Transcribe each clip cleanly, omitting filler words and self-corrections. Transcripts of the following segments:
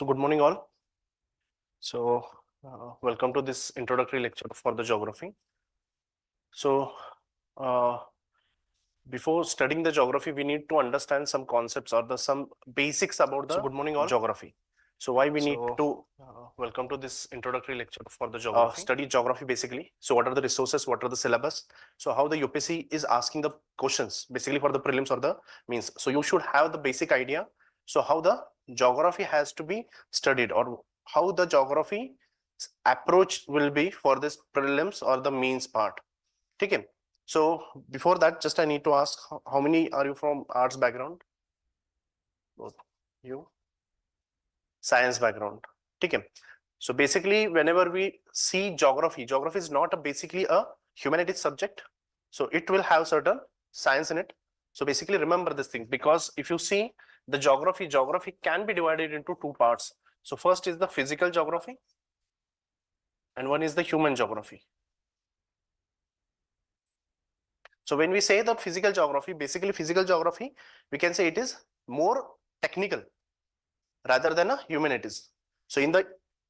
So good morning all. So welcome to this introductory lecture for the geography. So before studying the geography, we need to understand some concepts or some basics about the good morning all geography. So why we need to welcome to this introductory lecture for the geography. Study geography basically. So what are the resources? What are the syllabus? So how the UPSC is asking the questions basically for the prelims or the means. So you should have the basic idea. So how the geography has to be studied or how the geography approach will be for this prelims or the means part. Okay. So before that, just I need to ask, how many are you from arts background? Both. You? Science background. Okay. So basically, whenever we see geography, geography is not basically a humanities subject. So it will have certain science in it. So basically remember this thing, because if you see the geography can be divided into two parts. So first is the physical geography and one is the human geography. So when we say the physical geography, basically physical geography, we can say it is more technical rather than a humanities. So in the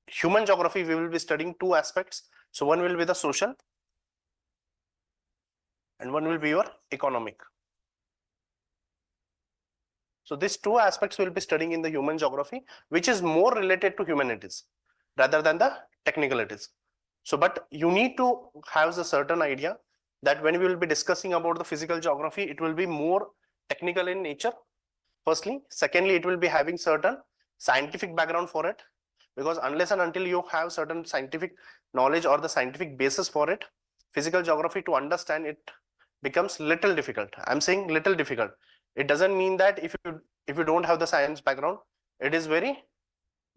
human geography, we will be studying two aspects. So one will be the social and one will be your economic. So these two aspects we will be studying in the human geography, which is more related to humanities rather than the technicalities. So, but you need to have a certain idea that when we will be discussing about the physical geography, it will be more technical in nature. Firstly, secondly, it will be having certain scientific background for it, because unless and until you have certain scientific knowledge or the scientific basis for it, physical geography to understand it becomes little difficult. I'm saying little difficult. It doesn't mean that if you don't have the science background, it is very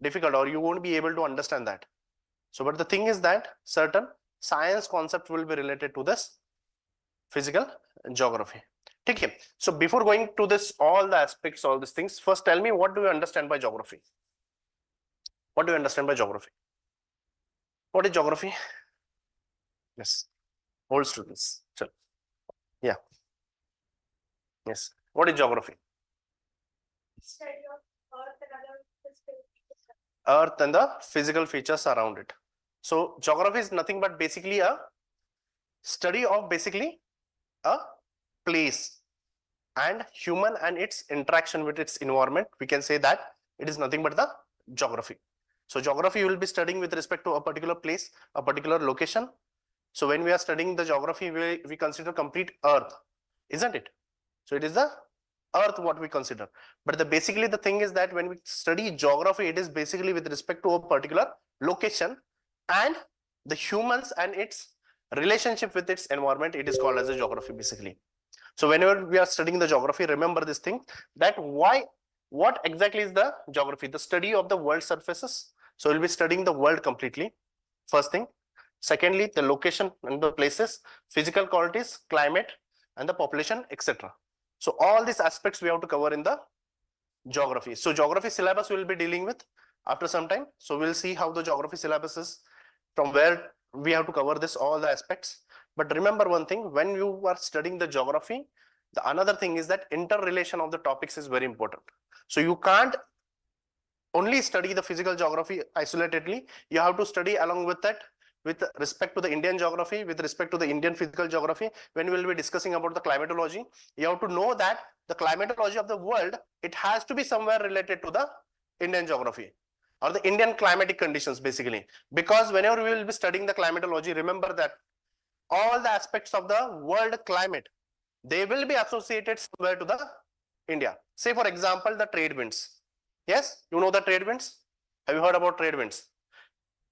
difficult or you won't be able to understand that. So, but the thing is that certain science concept will be related to this physical geography. Okay. So before going to this, all the aspects, all these things, first tell me, what do you understand by geography? What do you understand by geography? What is geography? Yes. Old students. Sure. Yeah. Yes. What is geography? Study of Earth and the physical features around it. So geography is nothing but basically a study of basically a place and human and its interaction with its environment. We can say that it is nothing but the geography. So geography you will be studying with respect to a particular place, a particular location. So when we are studying the geography, we consider complete Earth, isn't it? So it is the Earth what we consider. But basically the thing is that when we study geography, it is basically with respect to a particular location and the humans and its relationship with its environment. It is called as a geography basically. So whenever we are studying the geography, remember this thing, that what exactly is the geography? The study of the world surfaces. So we'll be studying the world completely, first thing. Secondly, the location and the places, physical qualities, climate and the population, etc. So all these aspects we have to cover in the geography. So geography syllabus we will be dealing with after some time. So we'll see how the geography syllabus is, from where we have to cover this, all the aspects. But remember one thing, when you are studying the geography, the another thing is that interrelation of the topics is very important. So you can't only study the physical geography isolatedly. You have to study along with that, with respect to the Indian geography, with respect to the Indian physical geography. When we will be discussing about the climatology, you have to know that the climatology of the world, it has to be somewhere related to the Indian geography or the Indian climatic conditions basically. Because whenever we will be studying the climatology, remember that all the aspects of the world climate, they will be associated somewhere to the India. Say for example, the trade winds. Yes, you know the trade winds. Have you heard about trade winds?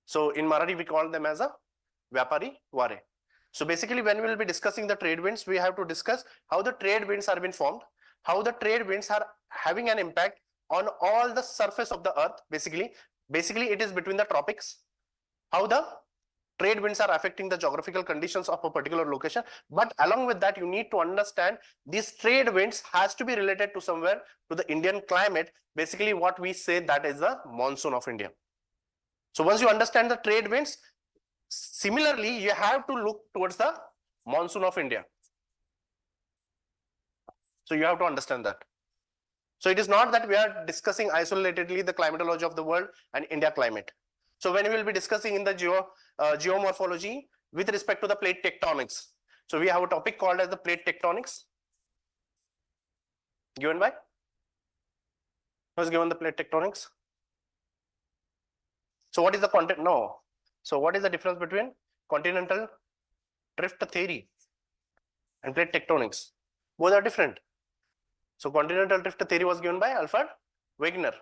So in Marathi, we call them as a Vyapari Ware. So basically, when we will be discussing the trade winds, we have to discuss how the trade winds are being formed, how the trade winds are having an impact on all the surface of the earth. Basically, it is between the tropics, how the trade winds are affecting the geographical conditions of a particular location. But along with that, you need to understand these trade winds has to be related to somewhere to the Indian climate. Basically, what we say that is the monsoon of India. So once you understand the trade winds, similarly, you have to look towards the monsoon of India. So you have to understand that. So it is not that we are discussing isolatedly the climatology of the world and India climate. So when we will be discussing in the geomorphology with respect to the plate tectonics. So we have a topic called as the plate tectonics. Given by? Who has given the plate tectonics? So what is the content? No. So what is the difference between continental drift theory and plate tectonics? Both are different. So continental drift theory was given by Alfred Wegener,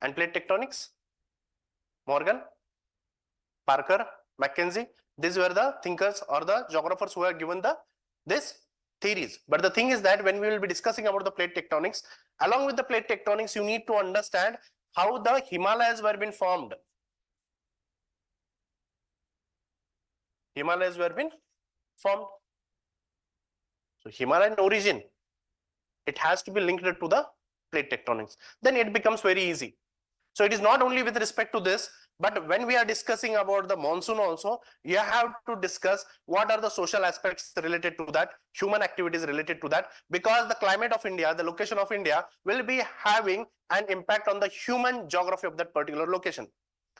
and plate tectonics, Morgan, Parker, Mackenzie. These were the thinkers or the geographers who have given this theories. But the thing is that when we will be discussing about the plate tectonics, along with the plate tectonics, you need to understand how the Himalayas were being formed. Himalayas were being formed. So Himalayan origin, it has to be linked to the plate tectonics. Then it becomes very easy. So it is not only with respect to this, but when we are discussing about the monsoon also, you have to discuss what are the social aspects related to that, human activities related to that, because the climate of India, the location of India will be having an impact on the human geography of that particular location.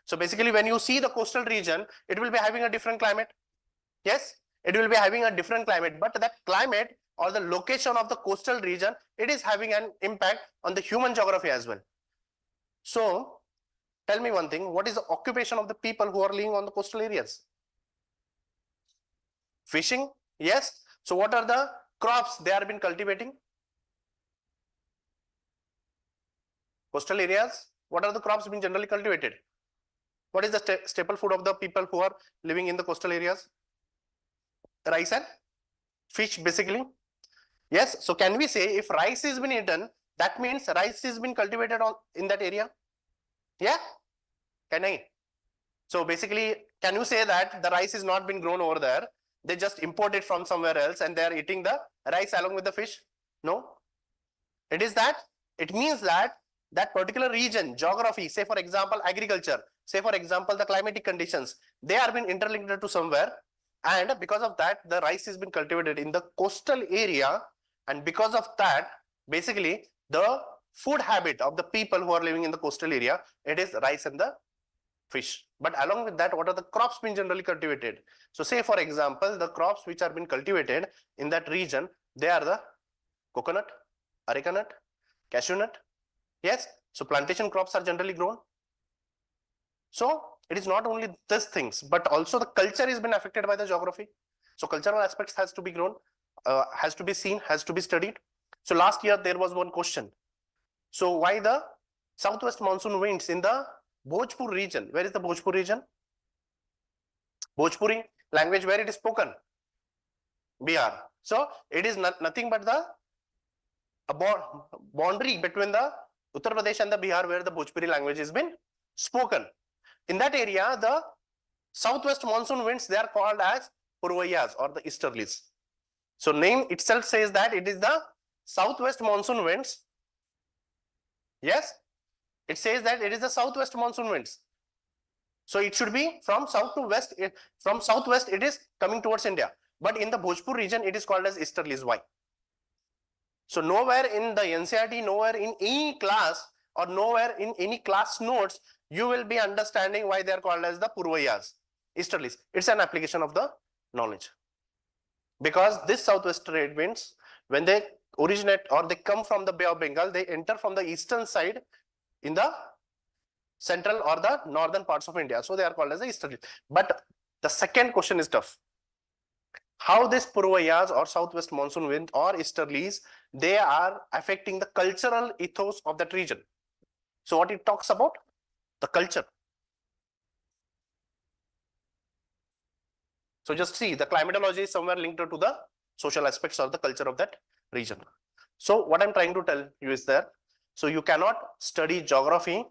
So basically when you see the coastal region, it will be having a different climate. Yes, it will be having a different climate, but that climate or the location of the coastal region, it is having an impact on the human geography as well. So tell me one thing, what is the occupation of the people who are living on the coastal areas? Fishing, yes. So what are the crops they have been cultivating? Coastal areas, what are the crops being generally cultivated? What is the staple food of the people who are living in the coastal areas? Rice and fish basically. Yes, so can we say if rice is been eaten, that means rice is been cultivated in that area? Yeah, can I? So basically, can you say that the rice is not been grown over there? They just import it from somewhere else and they are eating the rice along with the fish? No. It is that, it means that that particular region, geography, say for example, agriculture, say for example, the climatic conditions, they are been interlinked to somewhere. And because of that, the rice has been cultivated in the coastal area. And because of that, basically, the food habit of the people who are living in the coastal area, it is rice and the fish. But along with that, what are the crops being generally cultivated? So say for example, the crops which are being cultivated in that region, they are the coconut, areca nut, cashew nut. Yes, so plantation crops are generally grown. So it is not only these things, but also the culture has been affected by the geography. So cultural aspects has to be grown, has to be seen, has to be studied. So last year there was one question. So why the southwest monsoon winds in the Bhojpur region? Where is the Bhojpur region? Bhojpuri language, where it is spoken? Bihar. So it is nothing but the boundary between the Uttar Pradesh and the Bihar, where the Bhojpuri language has been spoken. In that area, the southwest monsoon winds, they are called as purvayas or the easterlies. So name itself says that it is the southwest monsoon winds. Yes, it says that it is the southwest monsoon winds. So it should be from south to west. From southwest, it is coming towards India. But in the Bhojpur region, it is called as easterlies. Why? So nowhere in the NCERT, nowhere in any class or nowhere in any class notes, you will be understanding why they are called as the purvayas, easterlies. It's an application of the knowledge. Because this southwest trade winds, when they originate or they come from the Bay of Bengal, they enter from the eastern side in the central or the northern parts of India. So they are called as the easterlies. But the second question is tough. How this purvayas or southwest monsoon wind or easterlies, they are affecting the cultural ethos of that region. So what it talks about? The culture. So just see, the climatology is somewhere linked to the social aspects of the culture of that region. So what I'm trying to tell you is that, so you cannot study geography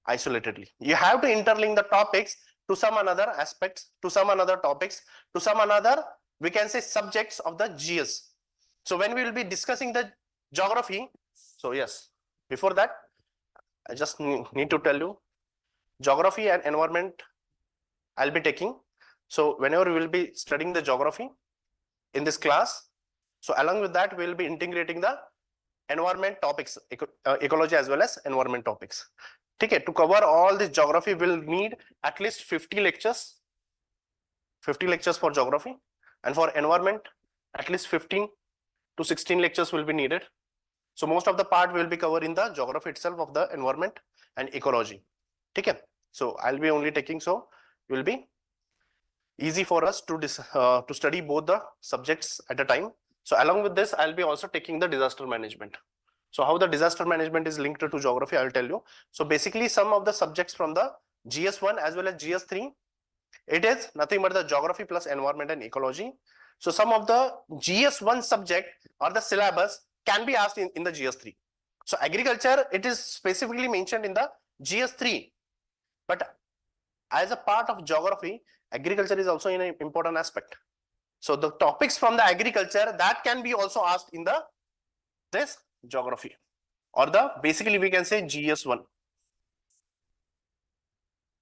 isolatedly. You have to interlink the topics to some another aspects, to some another topics, to some another, we can say, subjects of the GS. So when we will be discussing the geography, so yes, before that, I just need to tell you, geography and environment I'll be taking. So whenever we will be studying the geography in this class, so along with that, we will be integrating the environment topics, ecology as well as environment topics. Okay, to cover all this geography, we'll need at least 50 lectures. 50 lectures for geography, and for environment, at least 15 to 16 lectures will be needed. So most of the part will be covered in the geography itself of the environment and ecology. Okay, so I'll be only taking, so it will be easy for us to study both the subjects at a time. So along with this, I'll be also taking the disaster management. So how the disaster management is linked to geography, I'll tell you. So basically, some of the subjects from the GS1 as well as GS3, it is nothing but the geography plus environment and ecology. So some of the GS1 subject or the syllabus can be asked in the GS3. So agriculture, it is specifically mentioned in the GS3, but as a part of geography, agriculture is also an important aspect. So the topics from the agriculture that can be also asked in the this geography, or the basically we can say GS1.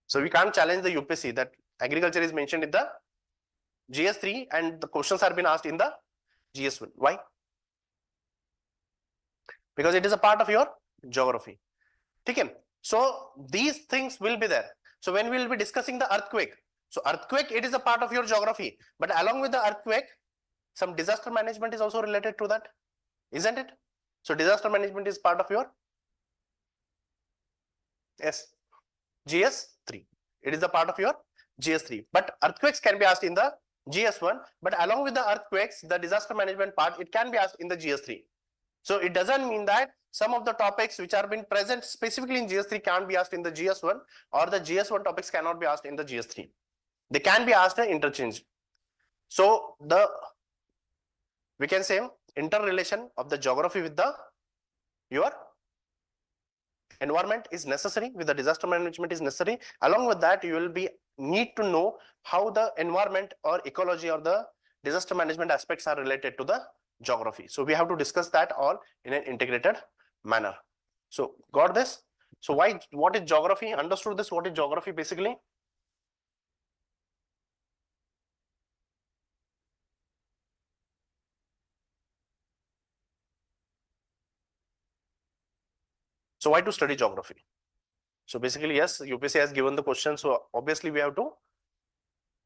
So we can't challenge the UPSC that agriculture is mentioned in the GS3 and the questions are being asked in the GS1. Why? Because it is a part of your geography. Okay. So these things will be there. So when we will be discussing the earthquake, so earthquake, it is a part of your geography, but along with the earthquake, some disaster management is also related to that, isn't it? So disaster management is part of your, yes, GS3. It is a part of your GS3, but earthquakes can be asked in the GS1, but along with the earthquakes, the disaster management part, it can be asked in the GS3. So it doesn't mean that some of the topics which are being present specifically in GS3 can't be asked in the GS1, or the GS1 topics cannot be asked in the GS3. They can be asked interchange. So we can say interrelation of the geography with your environment is necessary, with the disaster management is necessary. Along with that, you will be need to know how the environment or ecology or the disaster management aspects are related to the geography. So we have to discuss that all in an integrated manner. So got this? So what is geography? Understood this? What is geography basically? So why to study geography? So basically, yes, UPSC has given the question. So obviously we have to,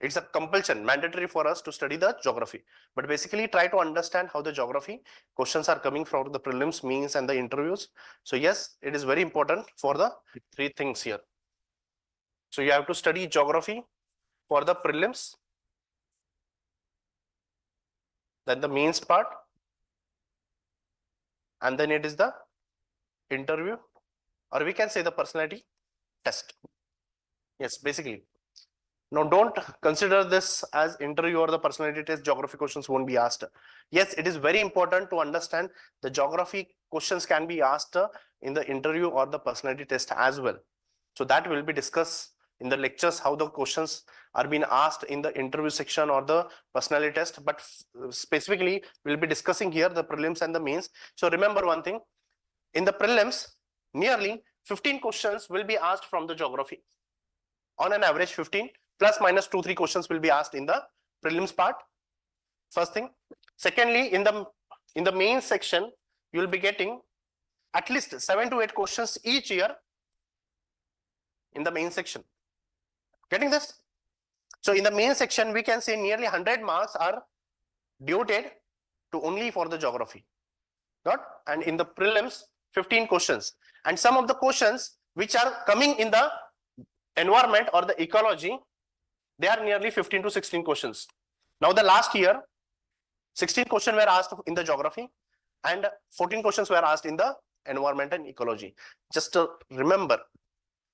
it's a compulsion, mandatory for us to study the geography. But basically try to understand how the geography questions are coming from the prelims, means and the interviews. So yes, it is very important for the three things here. So you have to study geography for the prelims, then the means part, and then it is the interview, or we can say the personality test. Yes, basically. Now, don't consider this as interview or the personality test. Geography questions won't be asked. Yes, it is very important to understand the geography questions can be asked in the interview or the personality test as well. So that will be discussed in the lectures, how the questions are being asked in the interview section or the personality test. But specifically, we'll be discussing here the prelims and the mains. So remember one thing, in the prelims, nearly 15 questions will be asked from the geography. On an average, 15 plus minus 2-3 questions will be asked in the prelims part. First thing. Secondly, in the main section, you will be getting at least 7 to 8 questions each year in the main section. Getting this? So in the main section, we can say nearly 100 marks are devoted to only for the geography. Got? And in the prelims, 15 questions. And some of the questions which are coming in the environment or the ecology, they are nearly 15 to 16 questions. Now the last year, 16 questions were asked in the geography and 14 questions were asked in the environment and ecology. Just remember,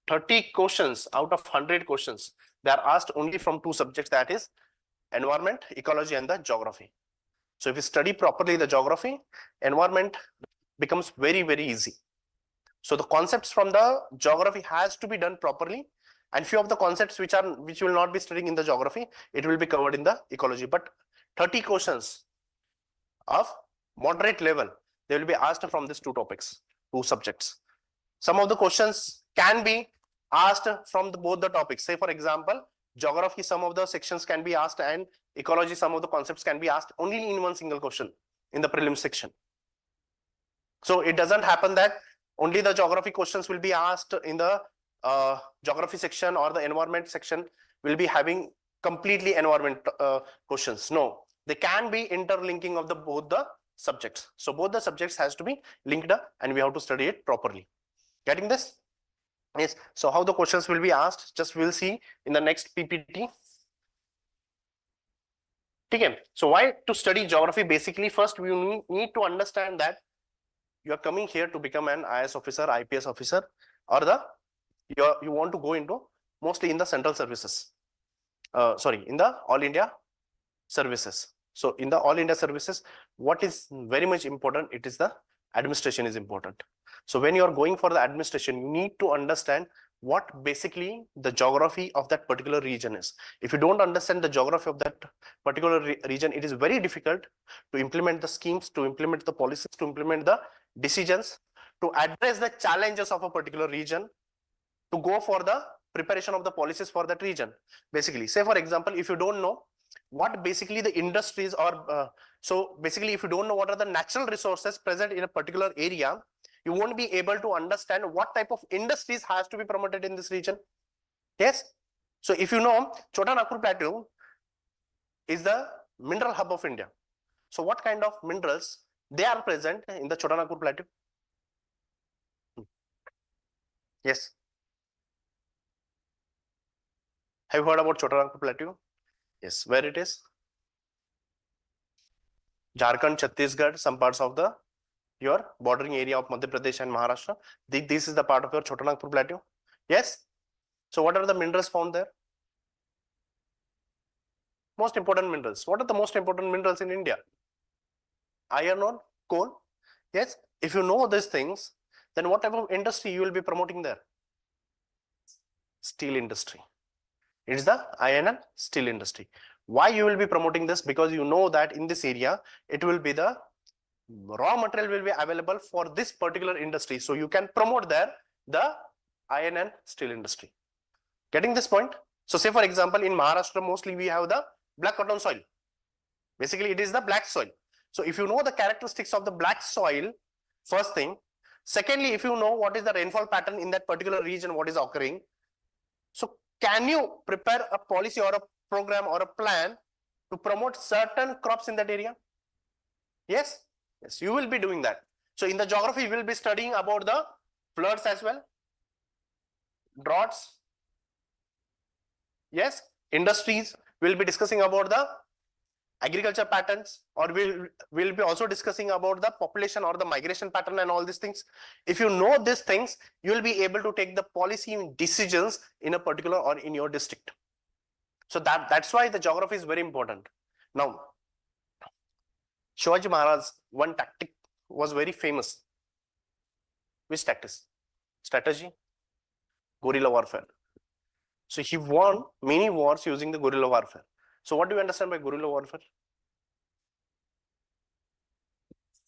30 questions out of 100 questions, they are asked only from 2 subjects, that is environment, ecology and the geography. So if you study properly the geography, environment becomes very, very easy. So the concepts from the geography has to be done properly, and few of the concepts which will not be studying in the geography, it will be covered in the ecology. But 30 questions of moderate level, they will be asked from these 2 topics, 2 subjects. Some of the questions can be asked from both the topics. Say for example, geography, some of the sections can be asked, and ecology, some of the concepts can be asked only in one single question in the prelims section. So it doesn't happen that only the geography questions will be asked in the geography section, or the environment section will be having completely environment questions. No, they can be interlinking of the both the subjects. So both the subjects has to be linked up, and we have to study it properly. Getting this? Yes. So how the questions will be asked, just we'll see in the next PPT. Okay. So why to study geography? Basically, first we need to understand that you are coming here to become an IS officer, IPS officer, or you want to go into mostly in the central services. Sorry, in the All India services. So in the All India services, what is very much important, it is the administration is important. So when you are going for the administration, you need to understand what basically the geography of that particular region is. If you don't understand the geography of that particular region, it is very difficult to implement the schemes, to implement the policies, to implement the decisions, to address the challenges of a particular region, to go for the preparation of the policies for that region. Basically, say for example, if you don't know what basically the industries or so basically if you don't know what are the natural resources present in a particular area, you won't be able to understand what type of industries has to be promoted in this region. Yes. So if you know Chota Nagpur Plateau is the mineral hub of India. So what kind of minerals they are present in the Chota Nagpur Plateau? Yes. Have you heard about Chota Nagpur Plateau? Yes. Where it is? Jharkhand, Chhattisgarh, some parts of the your bordering area of Madhya Pradesh and Maharashtra. This is the part of your Chota Nagpur Plateau. Yes. So what are the minerals found there? Most important minerals. What are the most important minerals in India? Iron ore, coal. Yes. If you know these things, then what type of industry you will be promoting there? Steel industry. It is the iron and steel industry. Why you will be promoting this? Because you know that in this area, it will be the raw material will be available for this particular industry. So you can promote there the iron and steel industry. Getting this point? So say for example, in Maharashtra, mostly we have the black cotton soil. Basically, it is the black soil. So if you know the characteristics of the black soil, first thing. Secondly, if you know what is the rainfall pattern in that particular region, what is occurring. So can you prepare a policy or a program or a plan to promote certain crops in that area? Yes. Yes, you will be doing that. So in the geography, you will be studying about the floods as well, droughts. Yes, industries. We'll be discussing about the agriculture patterns, or we'll be also discussing about the population or the migration pattern and all these things. If you know these things, you will be able to take the policy decisions in a particular or in your district. So that's why the geography is very important. Now, Shivaji Maharaj, one tactic was very famous. Which tactics? Strategy? Guerrilla warfare. So he won many wars using the guerrilla warfare. So what do you understand by guerrilla warfare?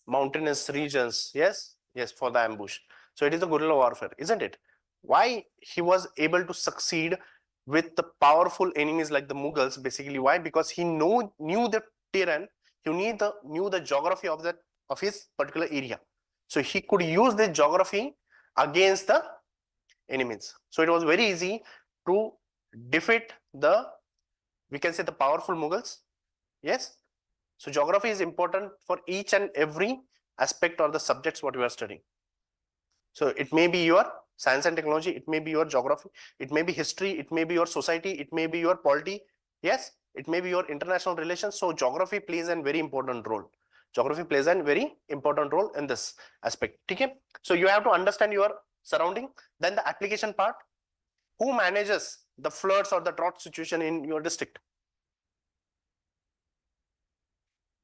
Mountainous regions, yes, yes, for the ambush. So it is the guerrilla warfare, isn't it? Why he was able to succeed with the powerful enemies like the Mughals? Basically, why? Because he knew the terrain, he knew the geography of his particular area. So he could use the geography against the enemies. So it was very easy to defeat the, we can say, the powerful Mughals. Yes. So geography is important for each and every aspect or the subjects what you are studying. So it may be your science and technology, it may be your geography, it may be history, it may be your society, it may be your polity. Yes, it may be your international relations. So geography plays a very important role. Geography plays a very important role in this aspect. Okay? So you have to understand your surrounding. Then the application part. Who manages the floods or the drought situation in your district?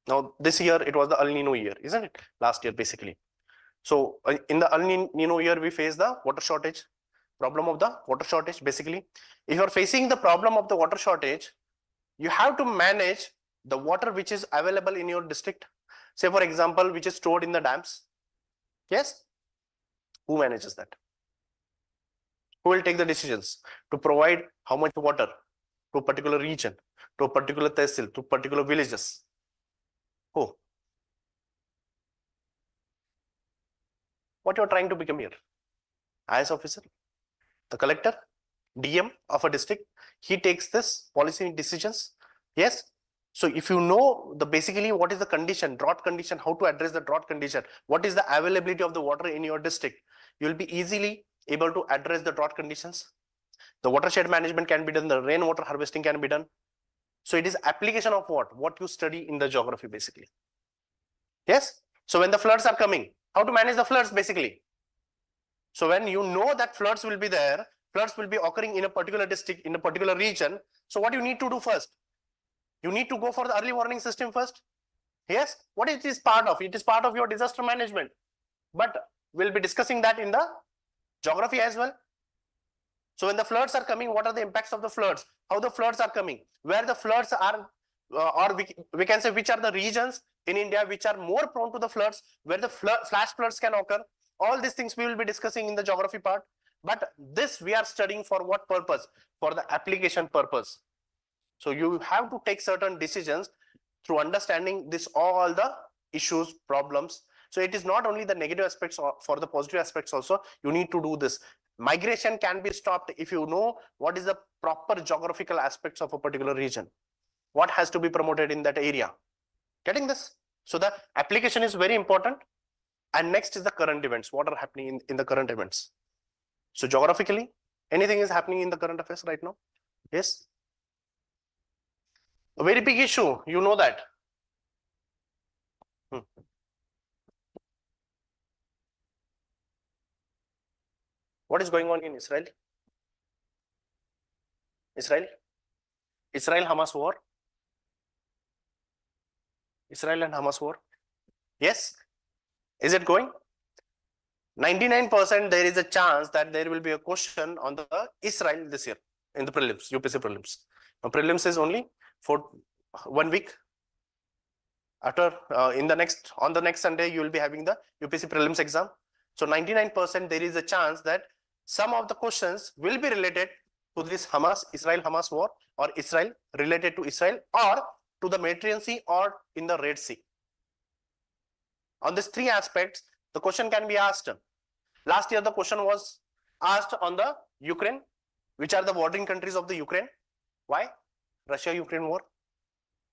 Now, this year it was the El Nino year, isn't it? Last year, basically. So, in the El Nino year, we face the water shortage, problem of the water shortage. Basically, if you are facing the problem of the water shortage, you have to manage the water which is available in your district. Say, for example, which is stored in the dams. Yes? Who manages that? Who will take the decisions to provide how much water to a particular region, to a particular tehsil, to particular villages? Who? What you're trying to become here? IAS officer, the collector, DM of a district, he takes this policy decisions. Yes. So if you know the basically what is the condition, drought condition, how to address the drought condition, what is the availability of the water in your district, you will be easily able to address the drought conditions. The watershed management can be done, the rainwater harvesting can be done. So it is application of what you study in the geography basically. Yes. So when the floods are coming, how to manage the floods basically. So when you know that floods will be there, floods will be occurring in a particular district, in a particular region. So what you need to do first? You need to go for the early warning system first. Yes. What it is part of? It is part of your disaster management. But we'll be discussing that in the geography as well. So when the floods are coming, what are the impacts of the floods? How the floods are coming? Where the floods are, or we can say which are the regions in India which are more prone to the floods, where the flash floods can occur. All these things we will be discussing in the geography part. But this we are studying for what purpose? For the application purpose. So you have to take certain decisions through understanding this, all the issues, problems. So it is not only the negative aspects, or for the positive aspects also, you need to do this. Migration can be stopped if you know what is the proper geographical aspects of a particular region. What has to be promoted in that area. Getting this? So the application is very important. And next is the current events. What are happening in the current events? So geographically, anything is happening in the current affairs right now? Yes. A very big issue, you know that. What is going on in Israel? Israel-Hamas war. Israel and Hamas war. Yes. Is it going? 99% there is a chance that there will be a question on the Israel this year in the prelims, UPSC prelims. Now, prelims is only for 1 week. After on the next Sunday, you will be having the UPSC prelims exam. So 99% there is a chance that some of the questions will be related to this Israel-Hamas war, or Israel related to Israel, or to the Mediterranean Sea, or in the Red Sea. On these three aspects, the question can be asked. Last year, the question was asked on the Ukraine, which are the bordering countries of the Ukraine. Why? Russia-Ukraine war.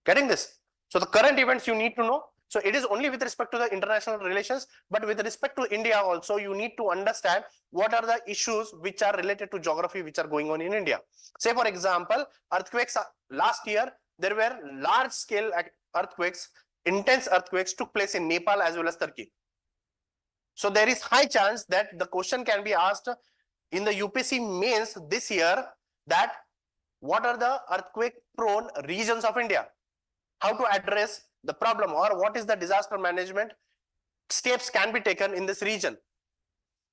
Getting this? So the current events you need to know. So it is only with respect to the international relations, but with respect to India also, you need to understand what are the issues which are related to geography, which are going on in India. Say, for example, earthquakes. Last year, there were large scale earthquakes, intense earthquakes took place in Nepal as well as Turkey. So there is high chance that the question can be asked in the UPSC mains this year, that what are the earthquake prone regions of India? How to address the problem, or what is the disaster management steps can be taken in this region.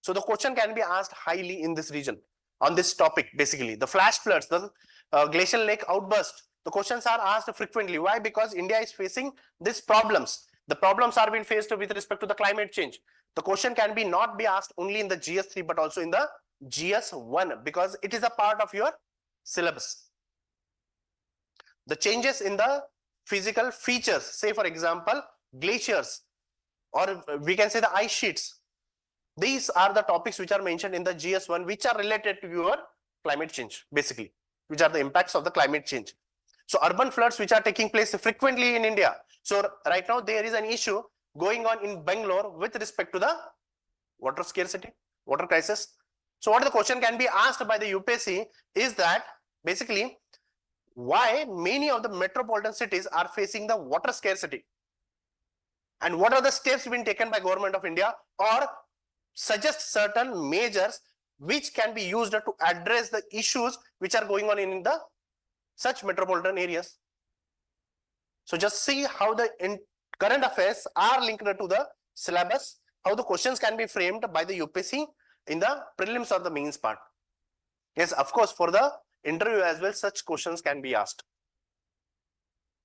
So the question can be asked highly in this region on this topic. Basically, the flash floods, the glacial lake outburst, the questions are asked frequently. Why? Because India is facing these problems. The problems are being faced with respect to the climate change. The question can be not be asked only in the GS3 but also in the GS1, because it is a part of your syllabus. The changes in the physical features, say for example, glaciers, or we can say the ice sheets. These are the topics which are mentioned in the GS1, which are related to your climate change, basically, which are the impacts of the climate change. So urban floods which are taking place frequently in India. So right now there is an issue going on in Bangalore with respect to the water scarcity, water crisis. So what the question can be asked by the UPSC is that basically why many of the metropolitan cities are facing the water scarcity, and what are the steps being taken by government of India, or suggest certain measures which can be used to address the issues which are going on in the such metropolitan areas. So just see how the current affairs are linked to the syllabus, how the questions can be framed by the UPSC in the prelims or the mains part. Yes, of course, for the interview as well, such questions can be asked.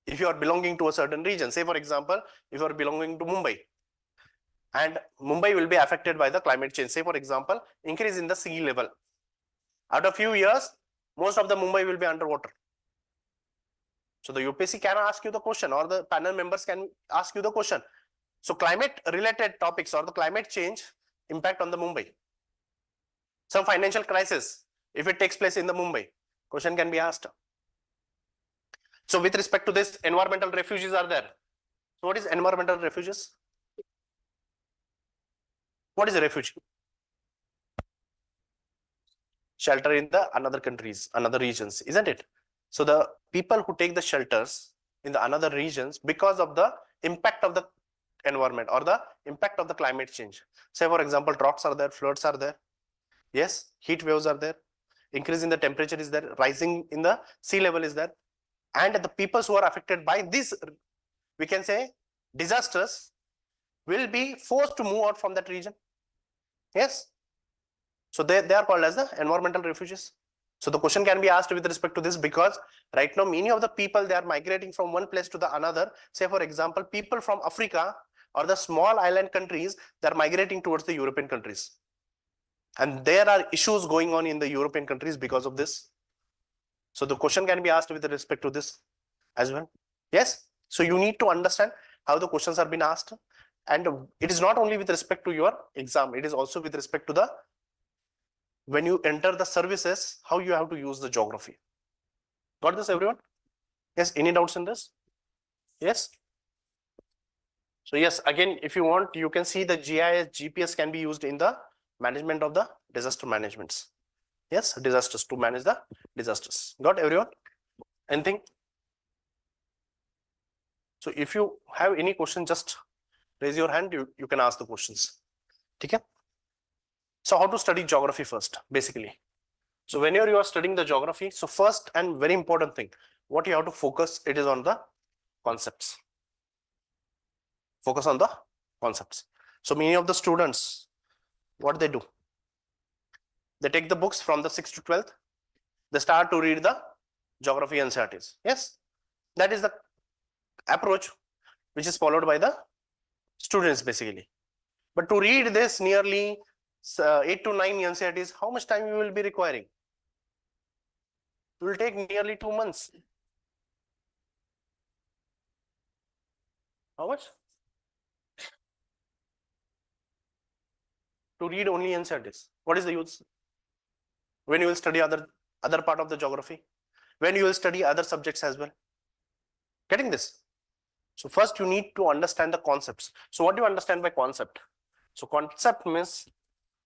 If you are belonging to a certain region, say for example, if you are belonging to Mumbai, and Mumbai will be affected by the climate change, say for example, increase in the sea level. After a few years, most of the Mumbai will be underwater. So the UPSC can ask you the question, or the panel members can ask you the question. So climate related topics or the climate change impact on the Mumbai? Some financial crisis, if it takes place in the Mumbai, question can be asked. So with respect to this, environmental refuges are there. So what is environmental refuges? What is a refugee? Shelter in the another countries, another regions, isn't it? So the people who take the shelters in the another regions because of the impact of the environment or the impact of the climate change. Say for example, droughts are there, floods are there. Yes, heat waves are there. Increase in the temperature is there. Rising in the sea level is there. And the people who are affected by this, we can say, disasters will be forced to move out from that region. Yes. So they are called as the environmental refugees. So the question can be asked with respect to this because right now many of the people, they are migrating from one place to the another. Say for example, people from Africa or the small island countries, they are migrating towards the European countries. And there are issues going on in the European countries because of this. So the question can be asked with respect to this as well. Yes. So you need to understand how the questions are being asked. And it is not only with respect to your exam, it is also with respect to the when you enter the services, how you have to use the geography. Got this, everyone? Yes, any doubts in this? Yes. So yes, again, if you want, you can see the GIS, GPS can be used in the management of the disaster managements. Yes, disasters, to manage the disasters. Got everyone? Anything? So if you have any question, just raise your hand, you can ask the questions. Okay? So how to study geography first, basically. So whenever you are studying the geography, so first and very important thing, what you have to focus, it is on the concepts. Focus on the concepts. So many of the students, what they do? They take the books from the 6th to 12th. They start to read the geography NCERTs. Yes, that is the approach which is followed by the students basically. But to read this nearly 8 to 9 NCERTs, how much time you will be requiring? It will take nearly 2 months. How much? To read only NCERTs. What is the use? When you will study other part of the geography, when you will study other subjects as well. Getting this? So first you need to understand the concepts. So what do you understand by concept? So concept means,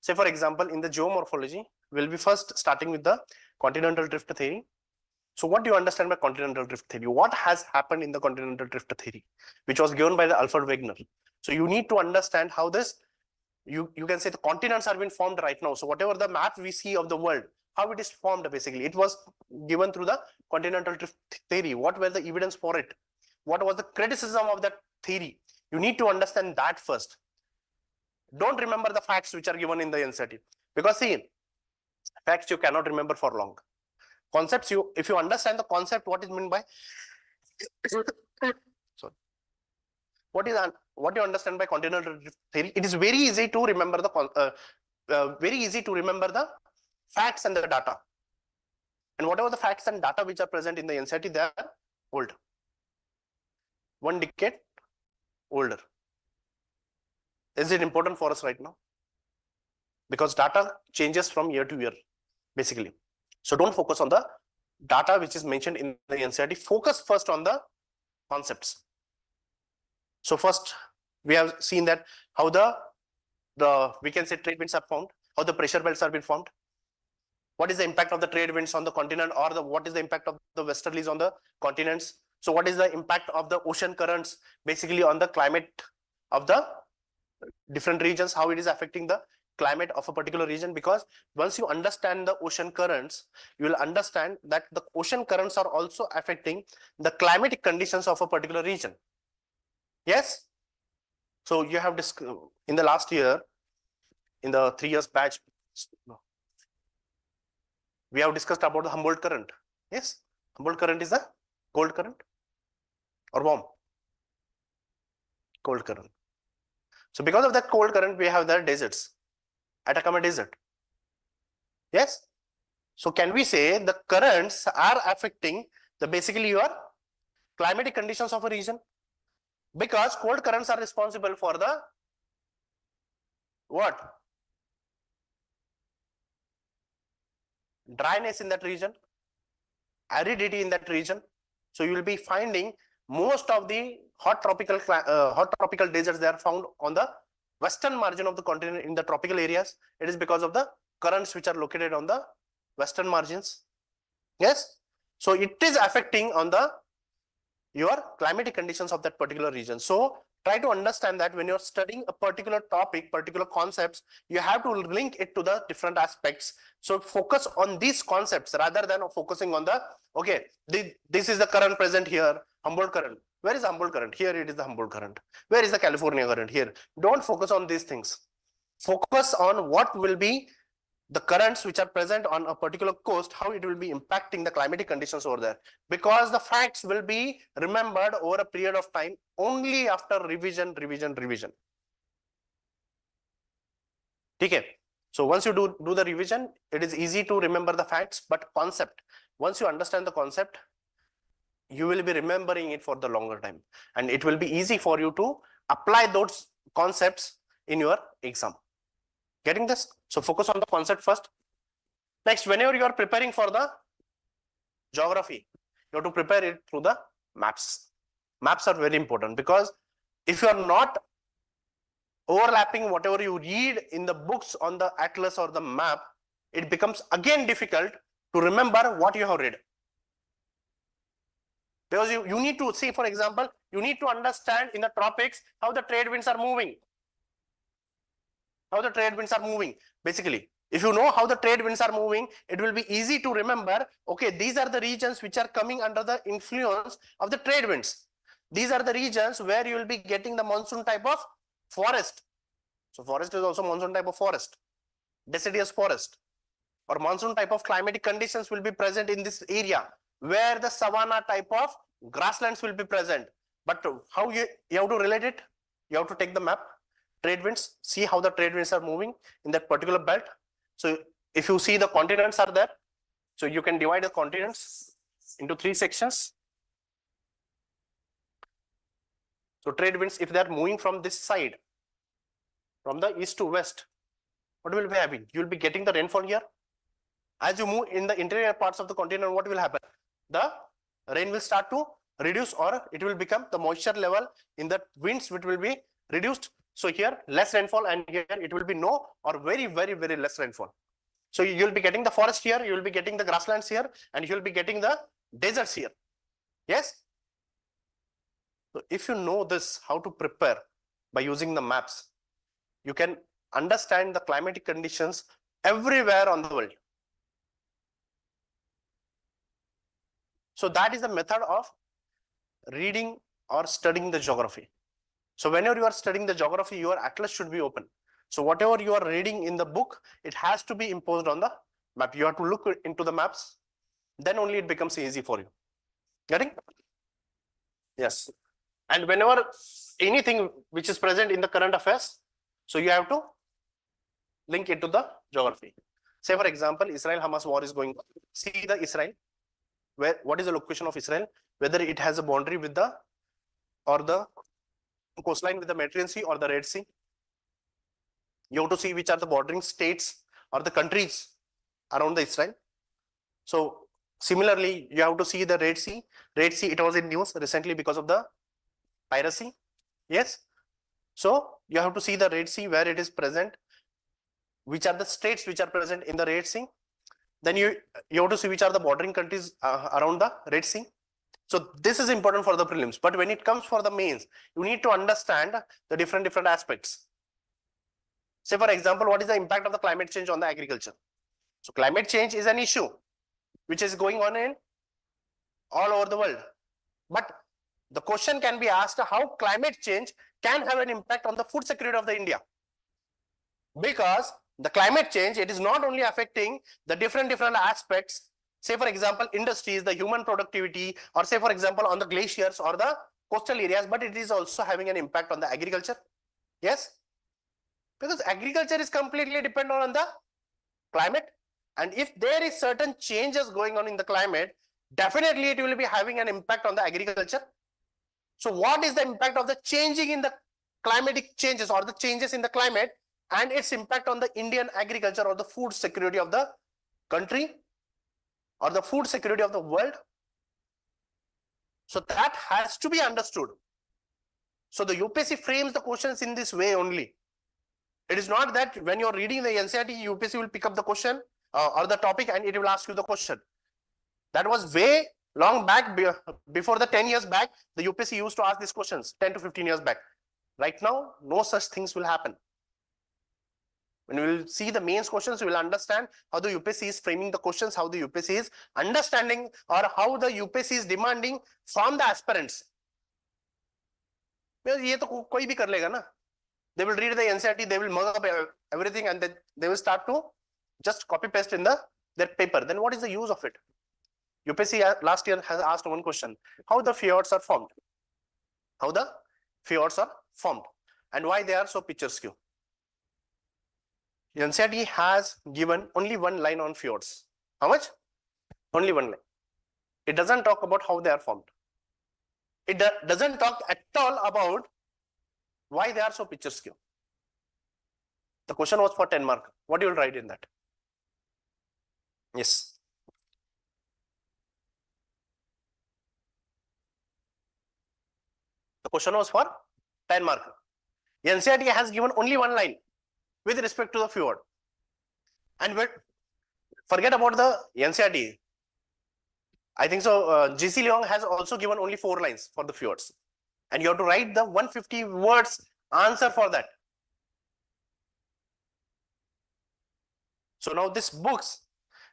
say for example, in the geomorphology, we'll be first starting with the continental drift theory. So what do you understand by continental drift theory? What has happened in the continental drift theory, which was given by the Alfred Wegener? So you need to understand how this, you can say the continents are being formed right now. So whatever the map we see of the world, how it is formed basically, it was given through the continental drift theory. What were the evidence for it? What was the criticism of that theory? You need to understand that first. Don't remember the facts which are given in the NCERT, because see, facts you cannot remember for long. Concepts, if you understand the concept, what is meant by sorry, what you understand by continental drift theory, it is very easy to remember the facts and the data. And whatever the facts and data which are present in the NCERT, they are old. 1 decade older. Is it important for us right now? Because data changes from year to year, basically. So don't focus on the data which is mentioned in the NCERT. Focus first on the concepts. So first, we have seen that how the we can say trade winds are formed, how the pressure belts are being formed. What is the impact of the trade winds on the continent, or what is the impact of the westerlies on the continents? So what is the impact of the ocean currents basically on the climate of the different regions, how it is affecting the climate of a particular region? Because once you understand the ocean currents, you will understand that the ocean currents are also affecting the climatic conditions of a particular region. Yes. So you have in the last year, in the 3 years batch, we have discussed about the Humboldt current. Yes, Humboldt current is a cold current or warm? Cold current. So because of that cold current, we have the deserts, Atacama Desert. Yes. So can we say the currents are affecting the basically your climatic conditions of a region? Because cold currents are responsible for the what? dryness in that region, aridity in that region. So you will be finding most of the hot tropical deserts, they are found on the western margin of the continent in the tropical areas. It is because of the currents which are located on the western margins. Yes. So it is affecting on the your climatic conditions of that particular region. So try to understand that when you're studying a particular topic, particular concepts, you have to link it to the different aspects. So focus on these concepts rather than focusing on the, okay, this is the current present here, Humboldt current. Where is the Humboldt current? Here it is the Humboldt current. Where is the California current? Here. Don't focus on these things. Focus on what will be the currents which are present on a particular coast, how it will be impacting the climatic conditions over there, because the facts will be remembered over a period of time only after revision. Okay. So once you do the revision, it is easy to remember the facts, but concept, once you understand the concept, you will be remembering it for the longer time, and it will be easy for you to apply those concepts in your exam. Getting this? So focus on the concept first. Next, whenever you are preparing for the geography, you have to prepare it through the maps. Maps are very important, because if you are not overlapping whatever you read in the books on the atlas or the map, it becomes again difficult to remember what you have read. Because you need to see, for example, you need to understand in the tropics how the trade winds are moving. Basically, if you know how the trade winds are moving, it will be easy to remember, okay, these are the regions which are coming under the influence of the trade winds. These are the regions where you will be getting the monsoon type of forest. So forest is also monsoon type of forest, deciduous forest, or monsoon type of climatic conditions will be present in this area, where the savanna type of grasslands will be present. But how you have to relate it? You have to take the map, trade winds, see how the trade winds are moving in that particular belt. So if you see the continents are there, so you can divide the continents into 3 sections. So trade winds, if they are moving from this side, from the east to west, what will be happening? You will be getting the rainfall here. As you move in the interior parts of the continent, what will happen? The rain will start to reduce, or it will become the moisture level in the winds which will be reduced. So here less rainfall, and here it will be no or very less rainfall. So you will be getting the forest here, you will be getting the grasslands here, and you will be getting the deserts here. Yes. So if you know this, how to prepare by using the maps, you can understand the climatic conditions everywhere on the world. So that is the method of reading or studying the geography. So whenever you are studying the geography, your atlas should be open. So whatever you are reading in the book, it has to be imposed on the map. You have to look into the maps, then only it becomes easy for you. Getting? Yes. And whenever anything which is present in the current affairs, so you have to link it to the geography. Say for example, Israel-Hamas war is going on. See the Israel, what is the location of Israel, whether it has a boundary with the or the coastline with the Mediterranean Sea or the Red Sea. You have to see which are the bordering states or the countries around the Israel. So similarly, you have to see the Red Sea. It was in news recently because of the piracy. Yes. So you have to see the Red Sea, where it is present, which are the states which are present in the Red Sea. Then you have to see which are the bordering countries around the Red Sea. So this is important for the prelims. But when it comes for the mains, you need to understand the different aspects. Say for example, what is the impact of the climate change on the agriculture? So climate change is an issue which is going on in all over the world. But the question can be asked, how climate change can have an impact on the food security of the India? Because the climate change, it is not only affecting the different aspects, say for example, industries, the human productivity, or say for example, on the glaciers or the coastal areas, but it is also having an impact on the agriculture. Yes, because agriculture is completely dependent on the climate, and if there is certain changes going on in the climate, definitely it will be having an impact on the agriculture. So what is the impact of the changing in the climatic changes or the changes in the climate and its impact on the Indian agriculture or the food security of the country? or the food security of the world. So that has to be understood. So the UPSC frames the questions in this way only. It is not that when you're reading the NCERT, UPSC will pick up the question or the topic and it will ask you the question. That was way long back, before the 10 years back, the UPSC used to ask these questions 10 to 15 years back. Right now, no such things will happen. When we will see the mains questions, we will understand how the UPSC is framing the questions, how the UPSC is understanding, or how the UPSC is demanding from the aspirants. ये तो कोई भी कर लेगा ना. They will read the NCERT, they will mug up everything, and then they will start to just copy paste in their paper. Then what is the use of it? UPSC last year has asked one question: how the fjords are formed? How the fjords are formed, and why they are so picture skew? NCERT has given only one line on fjords. How much? Only one line. It doesn't talk about how they are formed. It doesn't talk at all about why they are so picture skew. The question was for 10 mark. What you will write in that? Yes. The question was for 10 mark. NCERT has given only one line with respect to the fjord. And forget about the NCERT. I think so. GC Leong has also given only 4 lines for the fjords. And you have to write the 150 words answer for that. So now these books,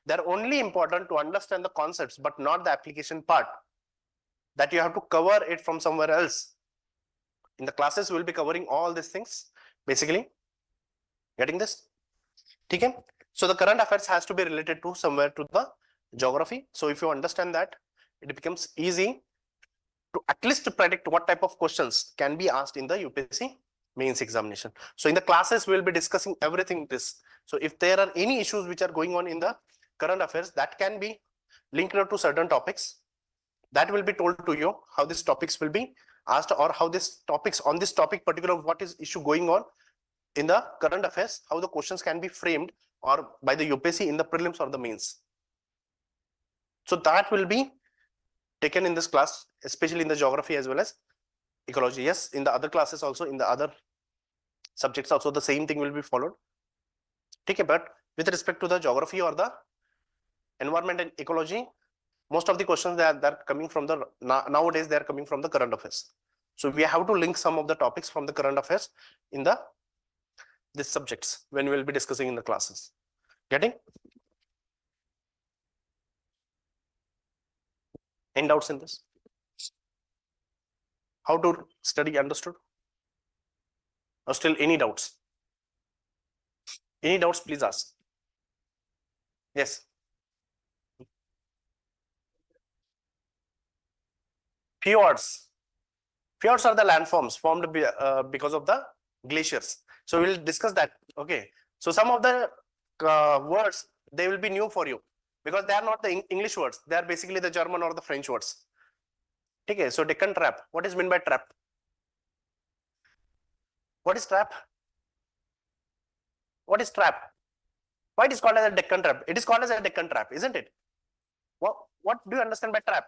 they're only important to understand the concepts, but not the application part. That you have to cover it from somewhere else. In the classes, we'll be covering all these things, basically. Getting this? Okay? So the current affairs has to be related to somewhere to the geography. So if you understand that, it becomes easy to at least predict what type of questions can be asked in the UPSC mains examination. So in the classes, we'll be discussing everything this. So if there are any issues which are going on in the current affairs, that can be linked to certain topics. That will be told to you how these topics will be asked, or how these topics on this topic particular, what is issue going on in the current affairs, how the questions can be framed or by the UPSC in the prelims or the mains. So that will be taken in this class, especially in the geography as well as ecology. Yes, in the other classes also, in the other subjects also, the same thing will be followed. Okay, but with respect to the geography or the environment and ecology, most of the questions that are coming from the nowadays, they are coming from the current affairs. So we have to link some of the topics from the current affairs in these subjects when we will be discussing in the classes. Getting? Any doubts in this? How to study understood? Or still any doubts? Any doubts, please ask. Yes. Fjords. Fjords are the landforms formed because of the glaciers. So we'll discuss that. Okay. So some of the words, they will be new for you because they are not the English words. They are basically the German or the French words. Okay. So Deccan trap. What is meant by trap? What is trap? What is trap? Why it is called as a Deccan trap? It is called as a Deccan trap, isn't it? What do you understand by trap?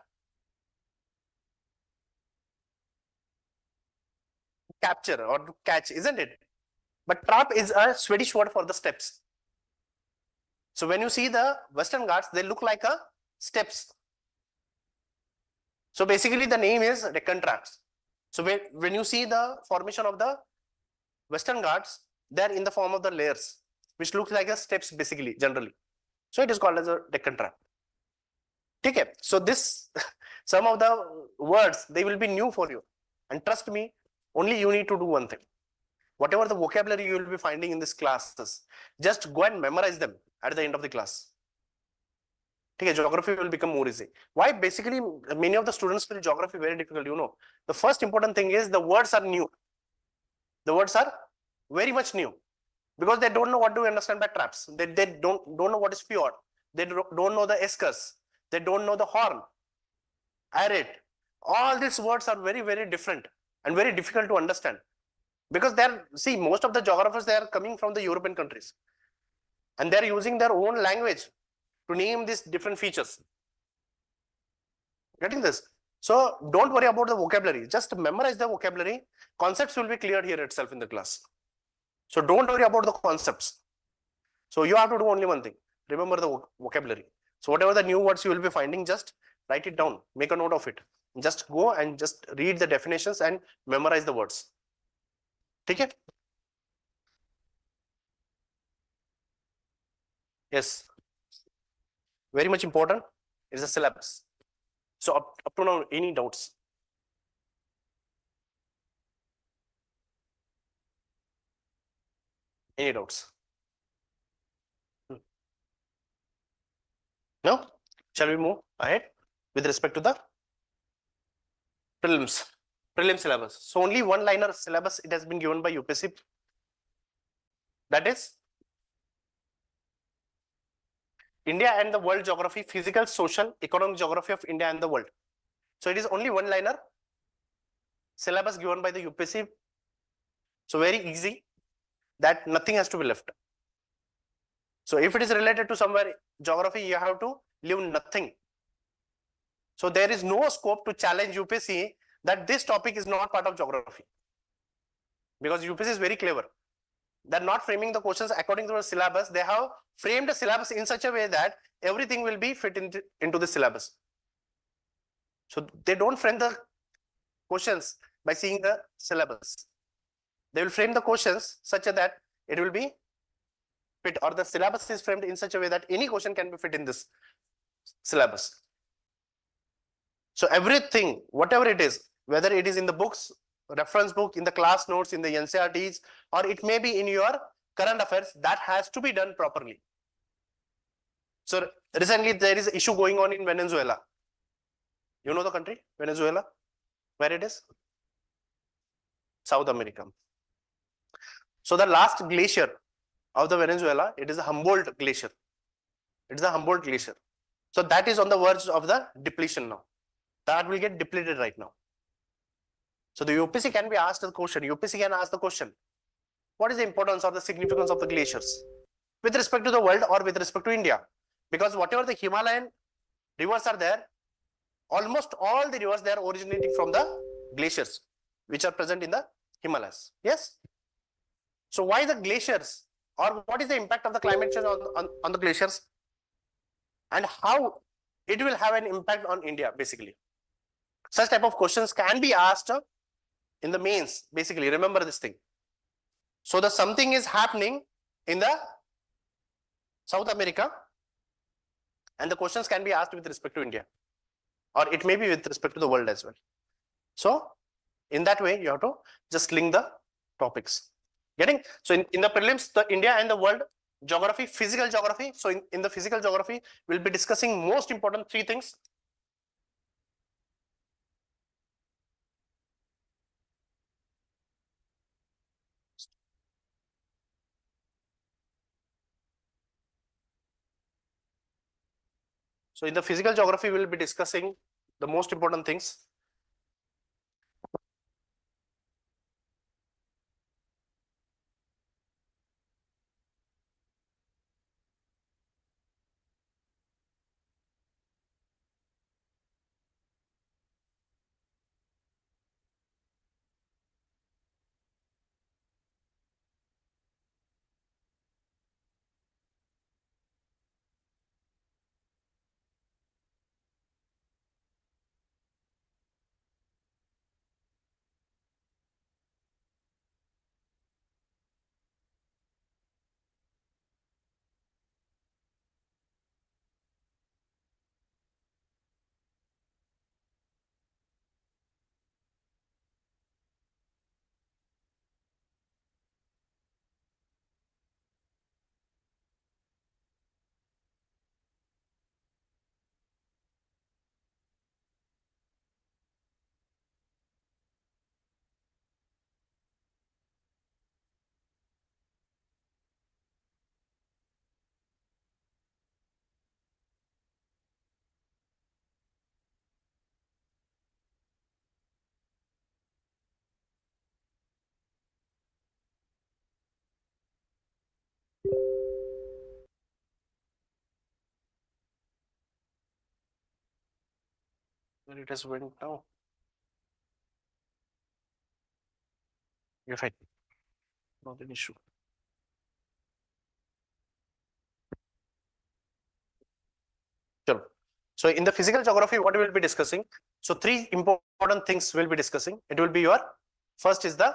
Capture or to catch, isn't it? But trap is a Swedish word for the steps. So when you see the Western Ghats, they look like a steps. So basically the name is Deccan traps. So when you see the formation of the Western Ghats, they are in the form of the layers, which looks like a steps basically, generally. So it is called as a Deccan trap. Okay. So this, some of the words, they will be new for you. And trust me, only you need to do one thing. Whatever the vocabulary you will be finding in this classes, just go and memorize them at the end of the class. Okay, geography will become more easy. Why? Basically, many of the students feel geography very difficult, you know. The first important thing is the words are new. The words are very much new because they don't know what to understand by traps. They don't know what is fjord. They don't know the eskers. They don't know the horn, arete. All these words are very, very different and very difficult to understand because see, most of the geographers, they are coming from the European countries and they're using their own language. to name these different features. Getting this? So don't worry about the vocabulary. Just memorize the vocabulary. Concepts will be cleared here itself in the class. So don't worry about the concepts. So you have to do only one thing. Remember the vocabulary. So whatever the new words you will be finding, just write it down. Make a note of it. Just go and just read the definitions and memorize the words. Okay? Yes. Very much important is the syllabus. So up to now, any doubts? Any doubts? No? Shall we move ahead with respect to the prelims? Prelim syllabus. So only one liner syllabus it has been given by UPSC. That is India and the world geography, physical, social, economic geography of India and the world. So it is only one liner syllabus given by the UPSC. So very easy that nothing has to be left. So if it is related to somewhere geography, you have to leave nothing. So there is no scope to challenge UPSC that this topic is not part of geography. Because UPSC is very clever. They're not framing the questions according to the syllabus. They have framed the syllabus in such a way that everything will be fit into the syllabus. So they don't frame the questions by seeing the syllabus. They will frame the questions such that it will be fit, or the syllabus is framed in such a way that any question can be fit in this syllabus. So everything, whatever it is, whether it is in the books, reference book, in the class notes, in the NCRTs, or it may be in your current affairs, that has to be done properly. So recently there is an issue going on in Venezuela. You know the country, Venezuela, where it is? South America. So the last glacier of the Venezuela, it is the Humboldt Glacier. It is the Humboldt Glacier. So that is on the verge of the depletion now. That will get depleted right now. So the UPSC can be asked the question. UPSC can ask the question: what is the importance or the significance of the glaciers with respect to the world or with respect to India? Because whatever the Himalayan rivers are there, almost all the rivers, they are originating from the glaciers which are present in the Himalayas. Yes. So why the glaciers, or what is the impact of the climate change on the glaciers, and how it will have an impact on India basically? Such type of questions can be asked in the mains, basically. Remember this thing. So the something is happening in the South America, and the questions can be asked with respect to India, or it may be with respect to the world as well. So in that way, you have to just link the topics. Getting? So in the prelims, the India and the world geography, physical geography. So in the physical geography, we'll be discussing most important three things. So in the physical geography, we'll be discussing the most important things. Where it has went now. You're fine. Not an issue. Sure. So in the physical geography, what we will be discussing? So three important things we'll be discussing. It will be your first is the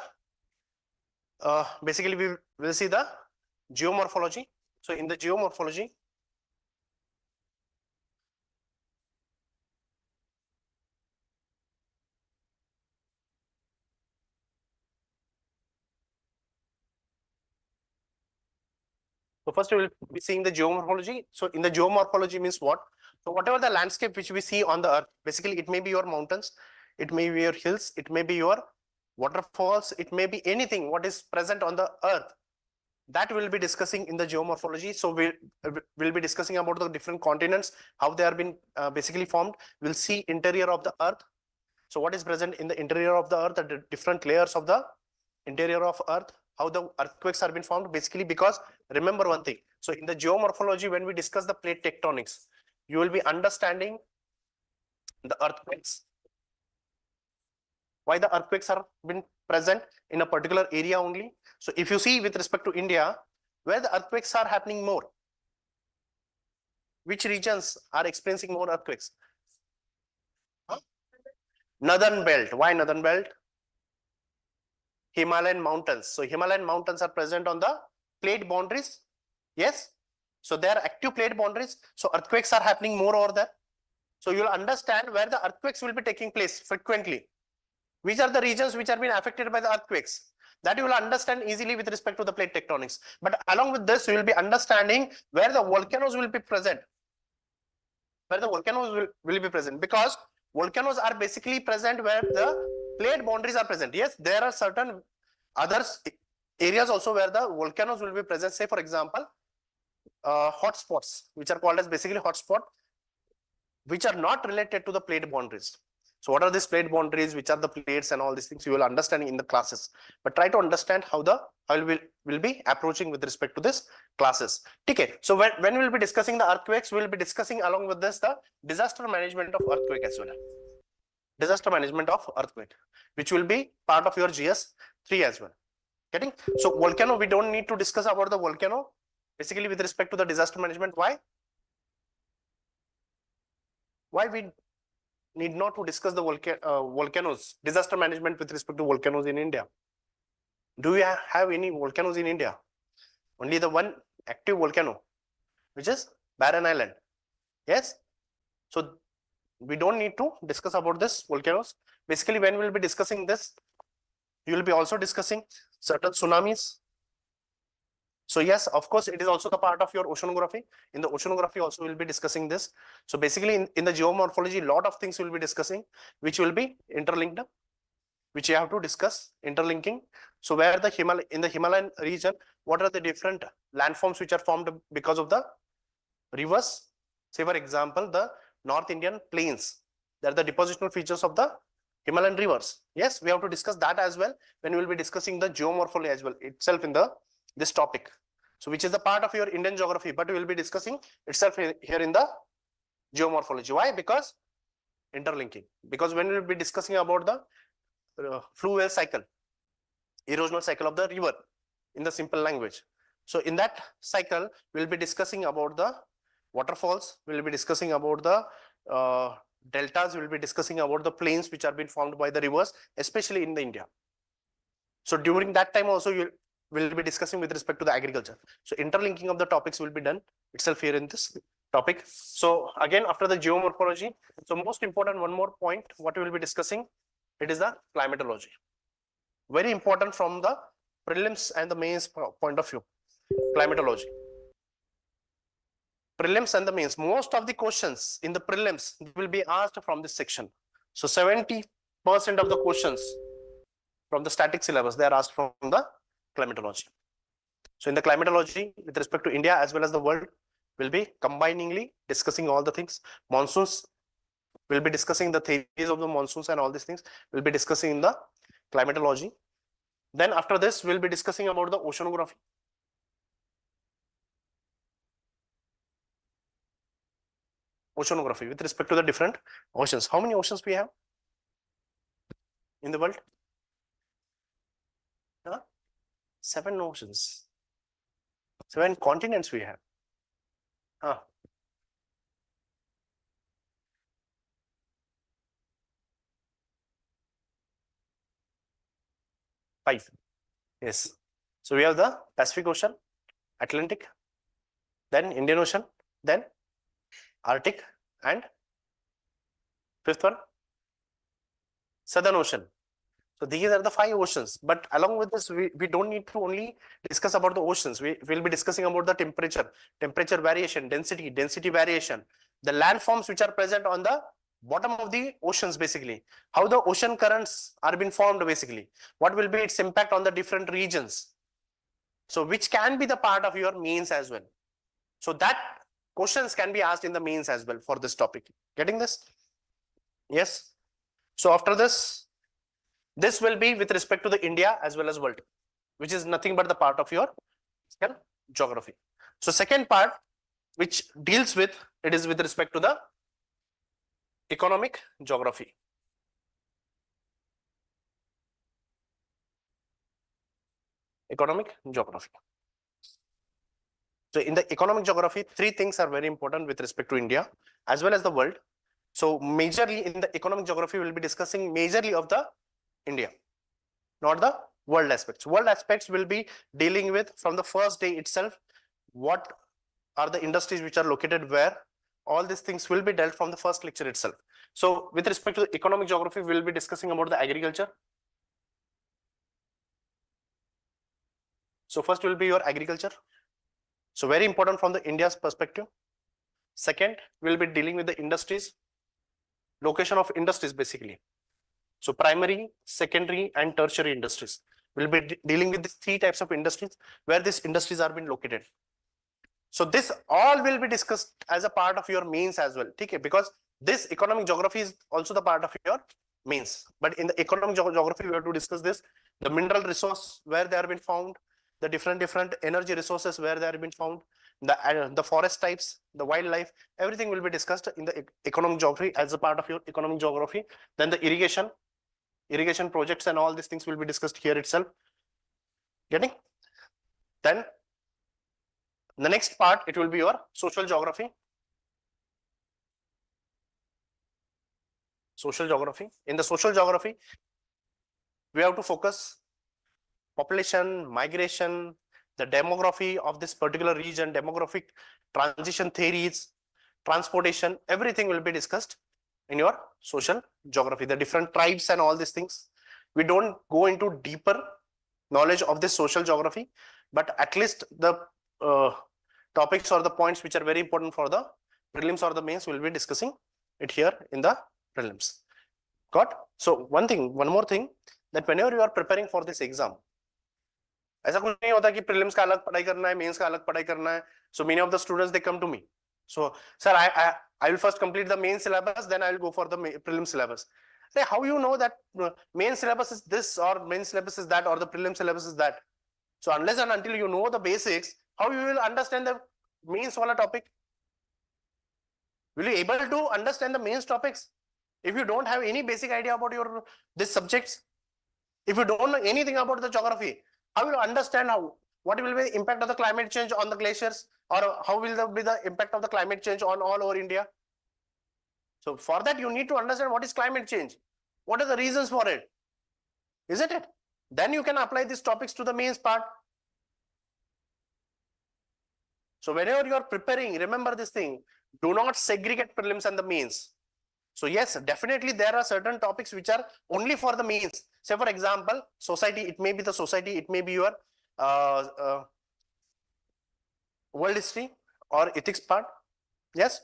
basically we will see the geomorphology. So in the geomorphology, so first we will be seeing the geomorphology. So in the geomorphology means what? So whatever the landscape which we see on the earth, basically it may be your mountains, it may be your hills, it may be your waterfalls, it may be anything what is present on the earth. That we'll be discussing in the geomorphology. So we'll be discussing about the different continents, how they are been basically formed. We'll see interior of the earth. So what is present in the interior of the earth, the different layers of the interior of earth, how the earthquakes are been formed, basically because remember one thing. So in the geomorphology, when we discuss the plate tectonics, you will be understanding the earthquakes. Why the earthquakes are been present in a particular area only. So if you see with respect to India, where the earthquakes are happening more, which regions are experiencing more earthquakes? Huh? Northern belt. Why northern belt? Himalayan mountains. So Himalayan mountains are present on the plate boundaries. Yes. So they are active plate boundaries. So earthquakes are happening more over there. So you'll understand where the earthquakes will be taking place frequently. Which are the regions which are being affected by the earthquakes? That you will understand easily with respect to the plate tectonics. But along with this, you will be understanding where the volcanoes will be present. Where the volcanoes will be present, because volcanoes are basically present where the plate boundaries are present. Yes, there are certain other areas also where the volcanoes will be present. Say for example, hotspots, which are called as basically hotspot, which are not related to the plate boundaries. So what are these plate boundaries, which are the plates and all these things you will understand in the classes. But try to understand how we'll be approaching with respect to this classes. Okay. So when we'll be discussing the earthquakes, we'll be discussing along with this the disaster management of earthquake as well. Disaster management of earthquake, which will be part of your GS 3 as well. Getting? So volcano, we don't need to discuss about the volcano. Basically with respect to the disaster management. Why? Why we need not to discuss the volcanoes, disaster management with respect to volcanoes in India? Do we have any volcanoes in India? Only the one active volcano, which is Barren Island. Yes. So we don't need to discuss about this volcanoes. Basically, when we'll be discussing this, you will be also discussing certain tsunamis. So yes, of course, it is also the part of your oceanography. In the oceanography also we'll be discussing this. So basically in the geomorphology, lot of things we'll be discussing, which will be interlinked, which you have to discuss, interlinking. So where in the Himalayan region, what are the different landforms which are formed because of the rivers? Say for example, the North Indian plains. They are the depositional features of the Himalayan rivers. Yes, we have to discuss that as well when we will be discussing the geomorphology as well itself in this topic. So which is the part of your Indian geography, but we will be discussing itself here in the geomorphology. Why? Because interlinking. Because when we will be discussing about the fluvial cycle, erosional cycle of the river in the simple language. So in that cycle, we'll be discussing about the waterfalls, we'll be discussing about the deltas, we'll be discussing about the plains which are being formed by the rivers, especially in the India. So during that time also, we'll be discussing with respect to the agriculture. So interlinking of the topics will be done itself here in this topic. So again, after the geomorphology, so most important one more point, what we will be discussing, it is the climatology. Very important from the prelims and the mains point of view, climatology. Prelims and the mains, most of the questions in the prelims will be asked from this section. So 70% of the questions from the static syllabus, they are asked from the climatology. So in the climatology, with respect to India as well as the world, we'll be combiningly discussing all the things. Monsoons, we'll be discussing the theories of the monsoons and all these things. We'll be discussing in the climatology. Then after this, we'll be discussing about the oceanography. Oceanography with respect to the different oceans. How many oceans we have in the world? 7 oceans. 7 continents we have. 5. Yes. So we have the Pacific Ocean, Atlantic, then Indian Ocean, then Arctic, and 5th one, Southern Ocean. So these are the 5 oceans. But along with this, we don't need to only discuss about the oceans. We will be discussing about the temperature variation, density variation, the landforms which are present on the bottom of the oceans, basically. How the ocean currents are being formed, basically. What will be its impact on the different regions. So which can be the part of your mains as well. So that questions can be asked in the mains as well for this topic. Getting this? Yes. So after this will be with respect to the India as well as world, which is nothing but the part of your geography. So second part, which deals with, it is with respect to the economic geography. Economic geography. So in the economic geography, 3 things are very important with respect to India as well as the world. So majorly in the economic geography, we will be discussing majorly of the India, not the world aspects. World aspects will be dealing with from the first day itself, what are the industries which are located where. All these things will be dealt from the first lecture itself. So with respect to the economic geography, we will be discussing about the agriculture. So first will be your agriculture. So very important from the India's perspective. Second, we will be dealing with the industries, location of industries basically. So primary, secondary, and tertiary industries. We'll be dealing with these 3 types of industries where these industries are being located. So this all will be discussed as a part of your mains as well. Okay? Because this economic geography is also the part of your mains. But in the economic geography, we have to discuss this, the mineral resource where they are being found, the different energy resources where they are being found, the forest types, the wildlife, everything will be discussed in the economic geography as a part of your economic geography. Then the irrigation projects and all these things will be discussed here itself. Getting? Then the next part, it will be your social geography. Social geography. In the social geography, we have to focus population, migration, the demography of this particular region, demographic transition theories, transportation, everything will be discussed in your social geography, the different tribes and all these things. We don't go into deeper knowledge of this social geography, but at least the topics or the points which are very important for the prelims or the mains, we'll be discussing it here in the prelims. Got? So one more thing, that whenever you are preparing for this exam, ऐसा कुछ नहीं होता कि prelims का अलग पढ़ाई करना है, mains का अलग पढ़ाई करना है. So many of the students, they come to me. So sir, I will first complete the main syllabus, then I will go for the prelim syllabus. Say, how you know that main syllabus is this or main syllabus is that or the prelim syllabus is that? So unless and until you know the basics, how you will understand the mains wala topic? Will you able to understand the mains topics if you don't have any basic idea about your these subjects? If you don't know anything about the geography, how will you understand what will be the impact of the climate change on the glaciers, or how will be the impact of the climate change on all over India? So for that, you need to understand what is climate change, what are the reasons for it, isn't it? Then you can apply these topics to the mains part. So whenever you are preparing, remember this thing, do not segregate prelims and the mains. So yes, definitely there are certain topics which are only for the mains. Say for example, society, it may be the society, it may be your world history or ethics part. Yes,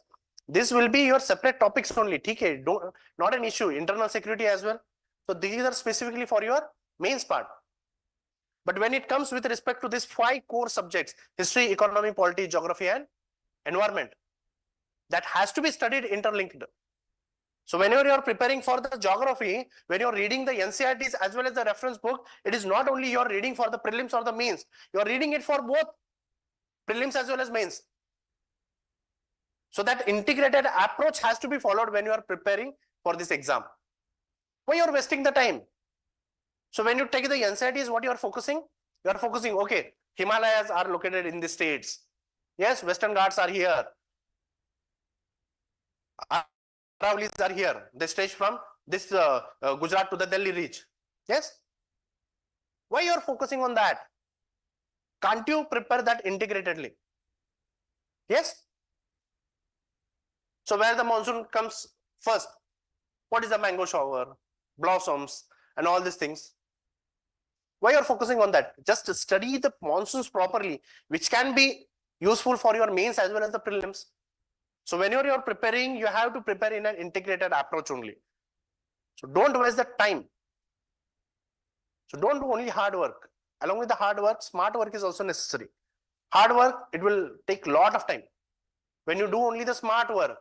this will be your separate topics only. Okay, not an issue. Internal security as well. So these are specifically for your mains part. But when it comes with respect to these 5 core subjects, history, economy, polity, geography, and environment, that has to be studied interlinked. So whenever you are preparing for the geography, when you are reading the NCERTs as well as the reference book, it is not only you are reading for the prelims or the mains, you are reading it for both prelims as well as mains. So that integrated approach has to be followed when you are preparing for this exam. Why you are wasting the time? So when you take the NCERTs, what you are focusing? You are focusing, okay, Himalayas are located in the states. Yes, Western Ghats are here. Aravallis are here. They stretch from this Gujarat to the Delhi reach. Yes. Why you are focusing on that? Can't you prepare that integratedly? Yes. So where the monsoon comes first, what is the mango shower, blossoms, and all these things? Why you are focusing on that? Just study the monsoons properly, which can be useful for your mains as well as the prelims. So whenever you are preparing, you have to prepare in an integrated approach only. So don't waste the time. So don't do only hard work. Along with the hard work, smart work is also necessary. Hard work, it will take a lot of time. When you do only the smart work,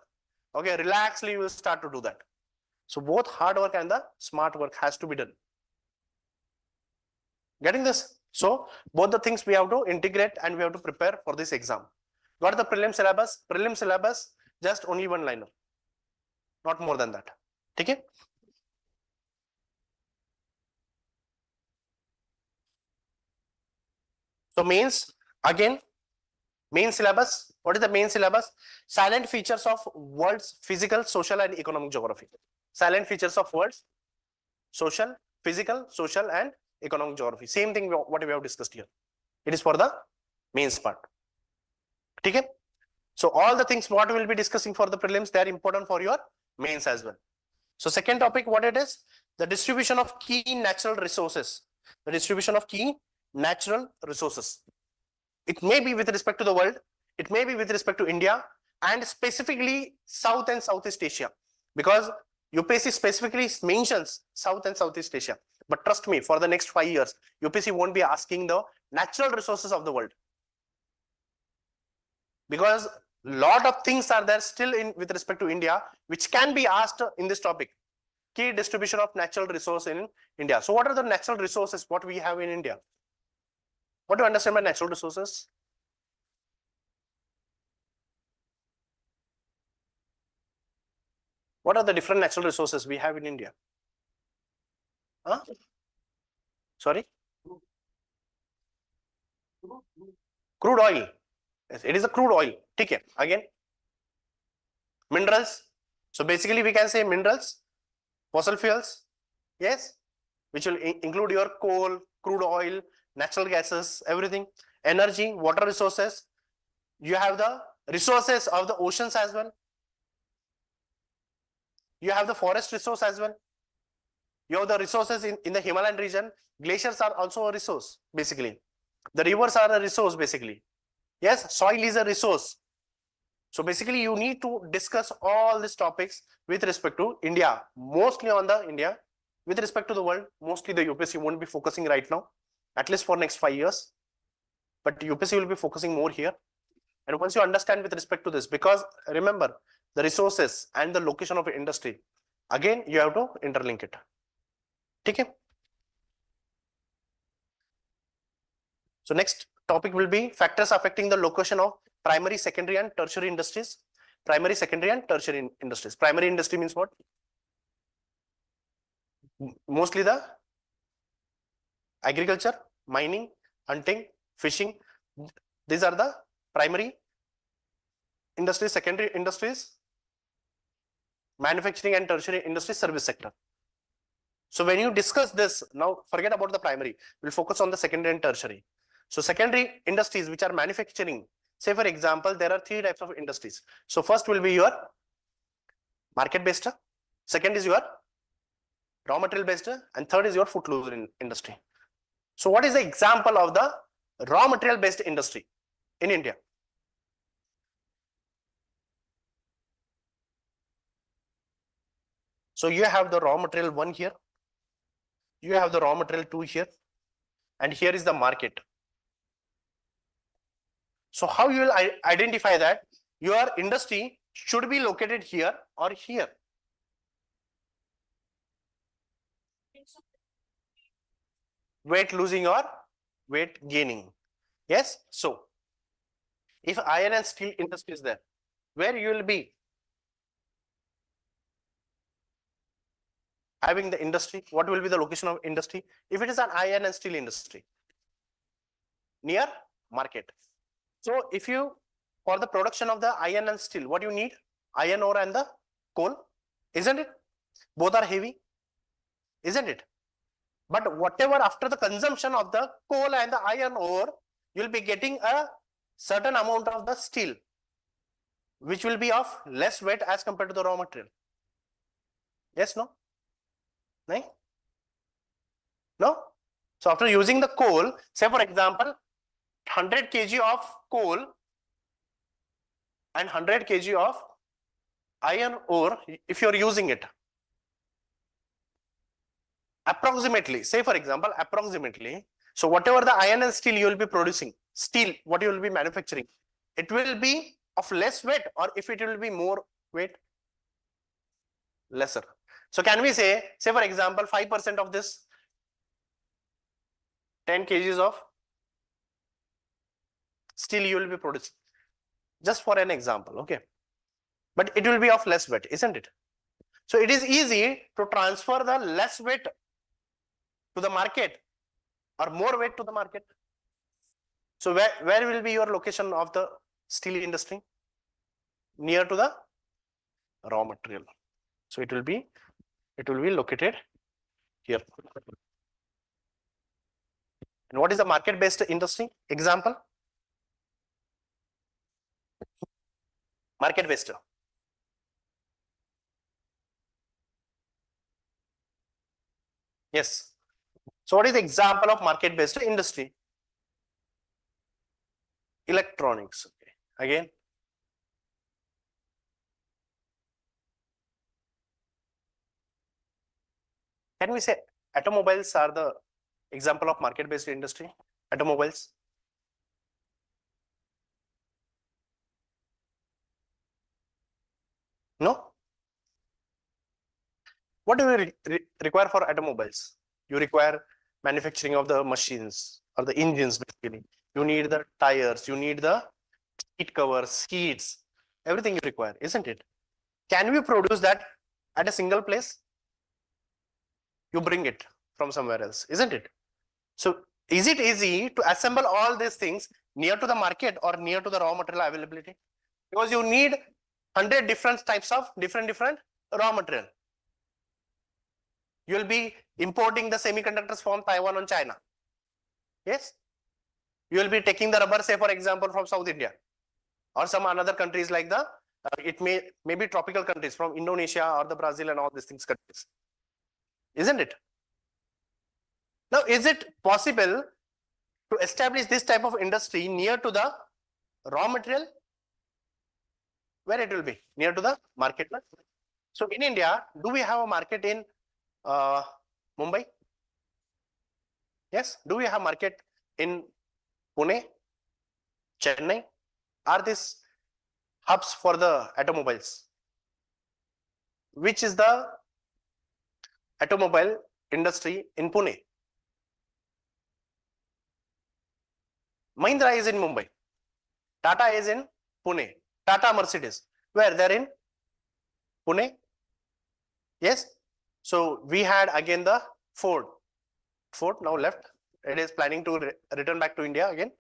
okay, relaxedly you will start to do that. So both hard work and the smart work has to be done. Getting this? So both the things we have to integrate and we have to prepare for this exam. Got the prelim syllabus? Prelim syllabus, just only one liner. Not more than that. Okay? So mains, again, main syllabus. What is the main syllabus? Silent features of world's physical, social, and economic geography. Silent features of world's social, physical, social, and economic geography. Same thing what we have discussed here. It is for the mains part. Okay? So all the things what we will be discussing for the prelims, they are important for your mains as well. So second topic, what it is? The distribution of key natural resources. The distribution of key natural resources. It may be with respect to the world, it may be with respect to India, and specifically South and Southeast Asia, because UPSC specifically mentions South and Southeast Asia. But trust me, for the next 5 years, UPSC won't be asking the natural resources of the world, because lot of things are there still in with respect to India, which can be asked in this topic. Key distribution of natural resource in India. So what are the natural resources what we have in India? What do you understand by natural resources? What are the different natural resources we have in India? Huh? Sorry? Crude oil. Yes, it is a crude oil. Okay. Again, minerals. So basically we can say minerals, fossil fuels, yes, which will include your coal, crude oil, natural gases, everything. Energy, water resources. You have the resources of the oceans as well. You have the forest resource as well. You have the resources in the Himalayan region. Glaciers are also a resource, basically. The rivers are a resource, basically. Yes, soil is a resource. So basically, you need to discuss all these topics with respect to India, mostly on the India. With respect to the world, mostly the UPSC won't be focusing right now, at least for next 5 years. But UPSC will be focusing more here. And once you understand with respect to this, because remember, the resources and the location of industry, again, you have to interlink it. Okay? So next topic will be factors affecting the location of primary, secondary, and tertiary industries. Primary, secondary, and tertiary industries. Primary industry means what? Mostly the agriculture, mining, hunting, fishing. These are the primary industries. Secondary industries, manufacturing and tertiary industry, service sector. So when you discuss this, now forget about the primary. We'll focus on the secondary and tertiary. So secondary industries which are manufacturing. Say for example, there are 3 types of industries. So first will be your market based. Second is your raw material based, and third is your footloose industry. So what is the example of the raw material based industry in India? So you have the raw material 1 here, you have the raw material 2 here, and here is the market. So how you will identify that your industry should be located here or here? Weight losing or weight gaining. Yes. So if iron and steel industry is there, where you will be having the industry? What will be the location of industry? If it is an iron and steel industry, near market. So if you, for the production of the iron and steel, what you need? Iron ore and the coal, isn't it? Both are heavy, isn't it? But whatever after the consumption of the coal and the iron ore, you'll be getting a certain amount of the steel, which will be of less weight as compared to the raw material. Yes, no? No? No? So after using the coal, say for example, 100 kg of coal and 100 kg of iron ore, if you're using it, approximately, say for example, approximately, so whatever the iron and steel you will be producing, steel, what you will be manufacturing, it will be of less weight, or if it will be more weight, lesser. So can we say for example, 5% of this 10 kgs of steel you will be producing, just for an example, okay? But it will be of less weight, isn't it? So it is easy to transfer the less weight to the market or more weight to the market. So where will be your location of the steel industry? Near to the raw material. So it will be located here. And what is the market based industry? Example? Market based. Yes. So what is the example of market based industry? Electronics. Okay. Again. Can we say automobiles are the example of market based industry? Automobiles. No? What do we require for automobiles? You require manufacturing of the machines or the engines basically. You need the tires, you need the seat covers, seats, everything you require, isn't it? Can we produce that at a single place? You bring it from somewhere else, isn't it? So is it easy to assemble all these things near to the market or near to the raw material availability? Because you need 100 different types of different raw material. You will be importing the semiconductors from Taiwan and China. Yes. You will be taking the rubber, say for example, from South India or some another countries like the, it may be tropical countries from Indonesia or the Brazil and all these things countries. Isn't it? Now, is it possible to establish this type of industry near to the raw material? Where it will be? Near to the market. So in India, do we have a market in Mumbai? Yes. Do we have market in Pune, Chennai? Are these hubs for the automobiles? Which is the automobile industry in Pune? Mahindra is in Mumbai. Tata is in Pune. Tata Mercedes. Where? They're in Pune. Yes. So we had again the Ford. Ford now left. It is planning to return back to India again.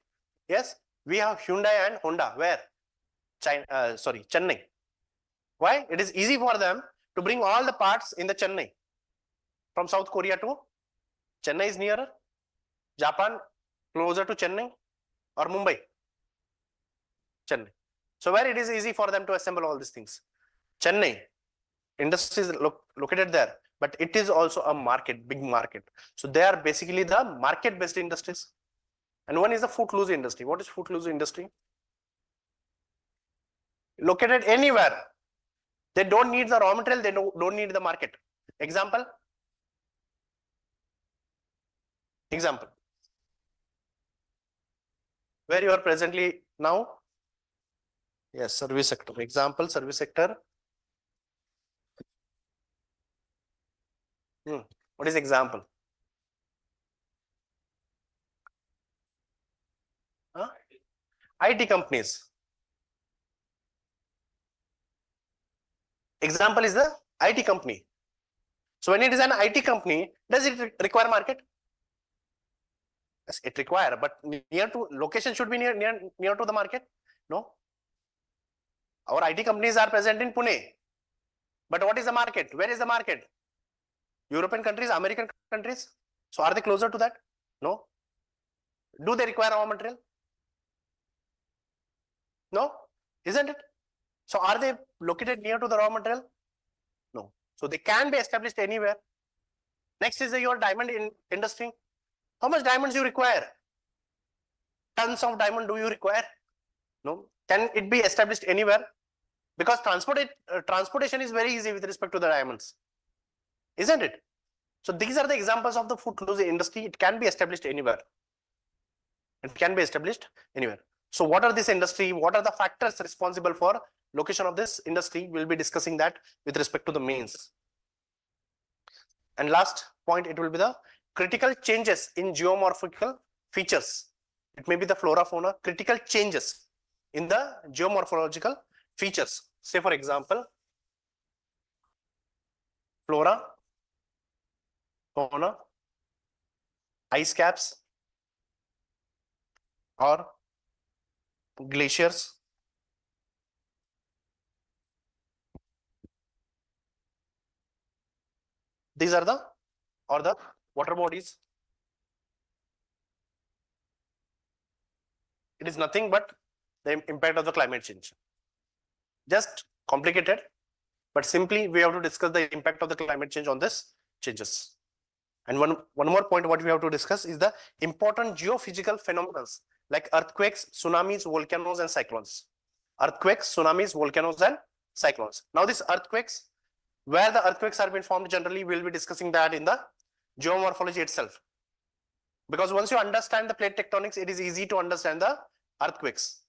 Yes. We have Hyundai and Honda. Where? China, Chennai. Why? It is easy for them to bring all the parts in the Chennai. From South Korea to Chennai is nearer. Japan closer to Chennai or Mumbai? Chennai. So where it is easy for them to assemble all these things? Chennai. Industry is located there, but it is also a market, big market. So they are basically the market based industries. And one is the footloose industry. What is footloose industry? Located anywhere. They don't need the raw material, they don't need the market. Example? Example. Where you are presently now? Yes, service sector. Example, service sector. What is example? Huh? IT companies. Example is the IT company. So when it is an IT company, does it require market? Yes, it require, but near to location should be near to the market. No. Our IT companies are present in Pune. But what is the market? Where is the market? European countries, American countries. So are they closer to that? No. Do they require raw material? No. Isn't it? So are they located near to the raw material? No. So they can be established anywhere. Next is your diamond industry. How much diamonds you require? Tons of diamond do you require? No. Can it be established anywhere? Because transportation is very easy with respect to the diamonds. Isn't it? So these are the examples of the food clothing industry. It can be established anywhere. It can be established anywhere. So what are this industry? What are the factors responsible for location of this industry? We'll be discussing that with respect to the mains. And last point, it will be the critical changes in geomorphological features. It may be the flora, fauna, critical changes in the geomorphological features. Say for example, flora, fauna, ice caps, or glaciers. These are the water bodies. It is nothing but the impact of the climate change. Just complicated, but simply we have to discuss the impact of the climate change on this changes. And one more point what we have to discuss is the important geophysical phenomena like earthquakes, tsunamis, volcanoes, and cyclones. Earthquakes, tsunamis, volcanoes, and cyclones. Now these earthquakes, where the earthquakes are being formed, generally we will be discussing that in the geomorphology itself. Because once you understand the plate tectonics, it is easy to understand the earthquakes.